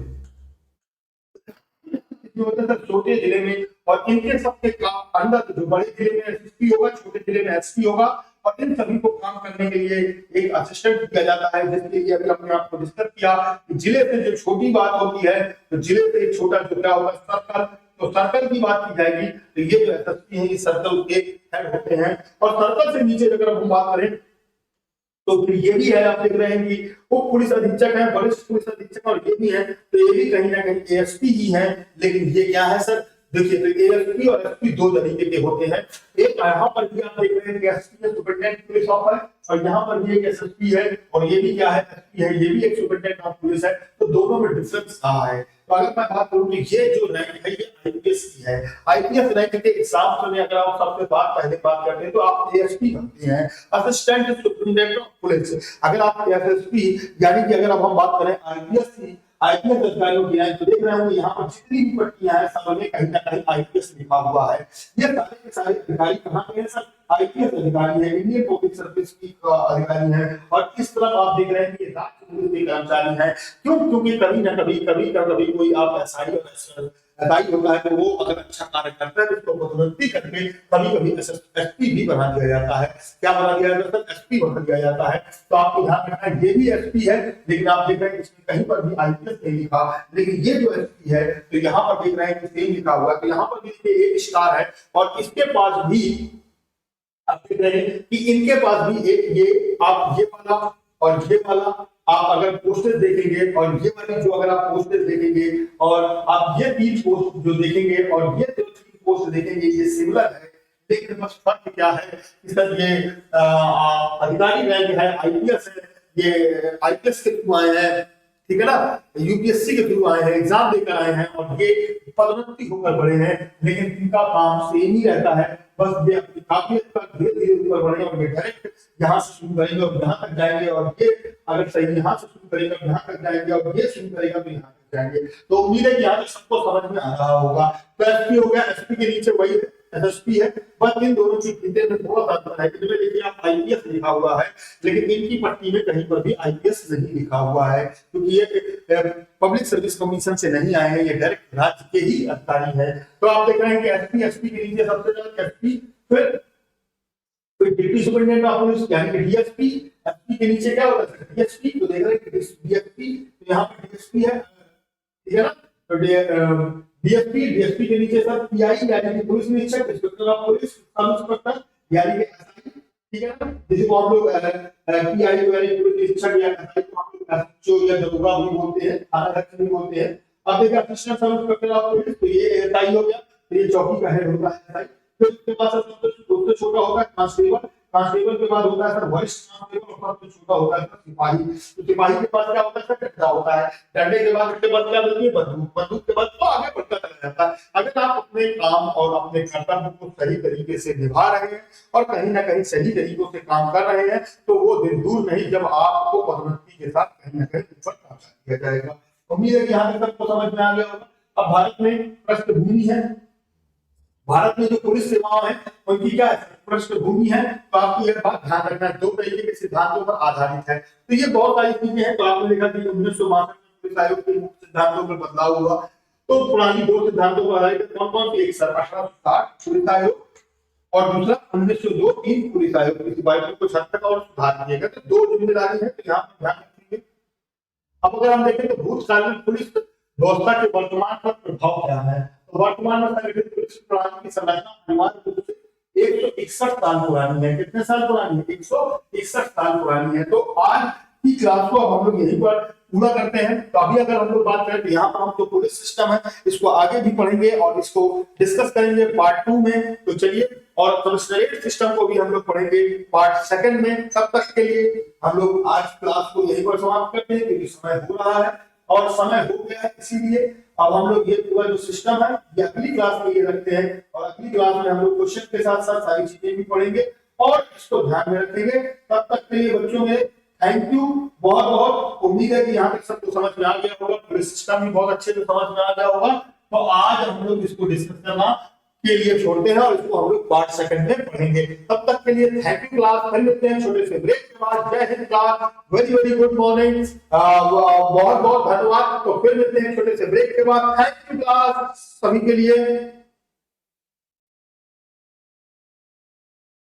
होते हैं सर छोटे जिले में। और इनके सबके काम अंदर जो बड़े जिले में एसपी होगा, छोटे जिले में एसपी होगा। और इन सभी को काम करने के लिए एक असिस्टेंट दिया जाता है। जैसे कि अभी हमने आपको डिस्कस किया कि जिले से जो छोटी बात होती है, तो जिले से एक छोटा जो क्या होगा? सर्कल। तो सर्कल की बात की जाएगी तो ये जो एसपी है ये सर्कल के हेड होते हैं। और सर्कल से नीचे अगर हम बात करें तो फिर ये भी है, आप देख रहे हैं कि वो पुलिस अधीक्षक है, वरिष्ठ पुलिस अधीक्षक, और ये भी है, तो ये भी कहीं ना कहीं एएसपी ही है। लेकिन ये क्या है सर, देखिए, तो एएसपी और एसपी दो तरीके के होते हैं। एक यहाँ पर भी आप देख रहे हैं कि एसपी है, सुपरिटेंडेंट पुलिस ऑफिसर, और यहाँ पर भी एक एसएसपी है, और ये भी क्या है, एसपी है, ये भी एक सुपरिटेंडेंट ऑफ पुलिस है। तो दोनों में डिफरेंस कहाँ है? तो अगर मैं बात करूं कि ये जो रैंक है, ये आईपीएस की है। आईपीएस रैंक के एग्जाम में अगर आप सबसे पहले बात करते हैं तो आप एएसपी बनते हैं, असिस्टेंट सुपरिटेंडेंट ऑफ पुलिस। अगर आप एसएसपी, यानी कि अगर अब हम बात करें आईपीएस की, आईपीएस अधिकारियों की है, तो देख रहे होंगे यहाँ पर जितनी भी पट्टियां हैं सब में कहीं ना कहीं आईपीएस लिखा हुआ है। ये सारे के सारे अधिकारी कहाँ के हैं सर? आईपीएस अधिकारी है, इंडियन पब्लिक सर्विस की अधिकारी है। और इस तरफ आप देख रहे हैं कि राज्य पुलिस के कर्मचारी हैं। क्यों? क्योंकि कभी ना कभी कोई आप एसआई और एसआई होता है, तो वो अगर अच्छा कार्य करता है तो उसको पदोन्नति करके कभी एसपी भी बना दिया जाता है। क्या बना दिया जाता है? एसपी बना दिया जाता है। तो आपको ध्यान रखना है, ये भी एसपी है, लेकिन आप देख रहे हैं इसमें कहीं पर भी आईपीएस नहीं लिखा। लेकिन ये जो एसपी है, तो यहाँ पर देख रहे हैं कि सेम लिखा हुआ है। तो यहाँ पर भी एक स्टार है, और इसके पास भी आप देख रहे हैं कि इनके पास भी एक, ये आप ये वाला और ये वाला आप अगर पोस्टेज देखेंगे, और ये वाली जो अगर आप पोस्टेज देखेंगे, और आप ये तीन पोस्ट जो देखेंगे, और ये जो तीन पोस्ट देखेंगे, ये सिमिलर है। लेकिन बस फर्क क्या है कि सर ये अधिकारी रैंक है, आईपीएस है, ये आईपीएस के थ्रू आए हैं, ठीक है ना, यूपीएससी के थ्रू आए हैं, एग्जाम देकर आए हैं, और ये पदोन्नति होकर बढ़े हैं। लेकिन इनका काम सेम ही रहता है, बस ये अपनी काबिलियत का धीरे धीरे ऊपर बढ़ेंगे, और ये डायरेक्ट यहाँ से शुरू करेंगे और यहाँ तक जाएंगे, और ये अगर सही यहाँ से शुरू करेगा तो यहाँ तक जाएंगे, और ये शुरू करेगा तो यहाँ तक जाएंगे। तो उम्मीद है कि यहाँ तक सबको समझ में आ रहा होगा। तो एसपी हो गया, एसपी के नीचे वही एसएसपी है, बस इन दोनों की डिटेल में थोड़ा सा अंतर है। इनमें देखिए आप आईपीएस लिखा हुआ है, लेकिन इनकी पट्टी में कहीं पर भी आईपीएस नहीं लिखा हुआ है, क्योंकि ये पब्लिक सर्विस कमीशन से नहीं आए हैं, ये डायरेक्ट राज्य के ही अधिकारी है। तो आप देख रहे हैं कि एसपी, एसपी के नीचे सबसे ज्यादा एसपी, फिर डिप्टी सुपरिटेंडेंट ऑफ पुलिस यानी कि डीएसपी, एसपी के नीचे क्या होता है? डीएसपी। तो देख रहे हैं कि डीएसपी, तो यहाँ पर डीएसपी है, ठीक है ना। तो डीएसपी, डीएसपी के नीचे सर पीआई यानी कि पुलिस निरीक्षक, inspector of police, sub inspector यानी कि एसआई, ठीक है ना। जैसे को हम लोग पीआई यानी पुलिस निरीक्षक या एसआई को हम लोग एसएचओ या दरोगा भी बोलते हैं, थाना अध्यक्ष भी बोलते हैं। अब देखिए assistant sub inspector of police, तो ये एसआई हो गया, तो ये चौकी का हेड होता है एसआई। फिर उसके बाद सबसे छोटा होता है कांस्टेबल, कांस्टेबल के बाद होता है सर वरिष्ठ कांस्टेबल, और सबसे छोटा होता है सिपाही। तो सिपाही के पास क्या होता है सर? डंडा होता है। डंडे के बाद उसके बाद क्या होती है? बंदूक। बंदूक के बाद तो आगे बढ़ता चला जाता है। अगर आप अपने काम और अपने कर्तव्य को सही तरीके से निभा रहे हैं, और कहीं ना कहीं सही तरीकों से काम कर रहे हैं, तो वो दिन दूर नहीं जब आपको पदोन्नति के साथ कहीं ना कहीं ऊपर पहुंचा दिया जाएगा। उम्मीद है कि यहाँ तक सबको समझ में आ गया होगा। अब भारत में पृष्ठभूमि है, भारत में जो पुलिस सेवाएं हैं उनकी क्या पृष्ठभूमि है, तो आपको यह बात ध्यान रखना है, दो तरीके के सिद्धांतों पर आधारित है। तो ये बहुत सारी चीजें हैं। तो आपने देखा कि 1962 में पुलिस आयोग के मुख्य सिद्धांतों पर बदलाव हुआ। तो पुरानी दो सिद्धांतों पर आधारित कौन कौन सी? एक सर 1860 पुलिस आयोग, और दूसरा 1902-3 पुलिस आयोग। इस बात को कुछ हद तक और सुधार किए गए। तो दो जिम्मेदारी है, तो यहाँ पर ध्यान रखेंगे। अब अगर हम देखें तो भूतकाल में पुलिस व्यवस्था के वर्तमान पर प्रभाव क्या है, तो वर्तमान में संगठित पुलिस प्रणाली की संरचना अनिवार्य रूप से 161 साल पुरानी है। कितने साल पुरानी है? 161 साल पुरानी है। तो आज की क्लास को अब हम लोग यहीं पर पूरा करते हैं। तो अभी अगर हम लोग बात करें तो यहाँ पर हम जो पुलिस सिस्टम है इसको आगे भी पढ़ेंगे और इसको डिस्कस करेंगे पार्ट 2 में। तो चलिए, और कमिश्नरेट सिस्टम को भी हम लोग पढ़ेंगे पार्ट 2 में। तब तक के लिए हम लोग आज क्लास को यहीं पर समाप्त करते हैं, क्योंकि समय हो रहा है और समय हो गया है। इसीलिए अब हम लोग ये पूरा जो सिस्टम है ये अगली क्लास में ये रखते हैं, और अगली क्लास में हम लोग क्वेश्चन के साथ साथ सारी चीजें भी पढ़ेंगे और इसको ध्यान में रखेंगे। तब तक के लिए बच्चों में थैंक यू बहुत बहुत। उम्मीद है कि यहाँ तक सबको समझ में आ गया होगा, पूरे सिस्टम भी बहुत अच्छे से समझ में आ गया होगा। तो आज हम लोग इसको डिस्कस करना के लिए छोड़ते हैं और इसको हम लोग पार्ट 2 में पढ़ेंगे। तब तक के लिए थैंक यू क्लास। कर लेते हैं छोटे से ब्रेक के बाद। जय Hind class, very very good morning, बहुत बहुत धन्यवाद। तो फिर मिलते हैं छोटे से ब्रेक के बाद। थैंक यू क्लास सभी के लिए।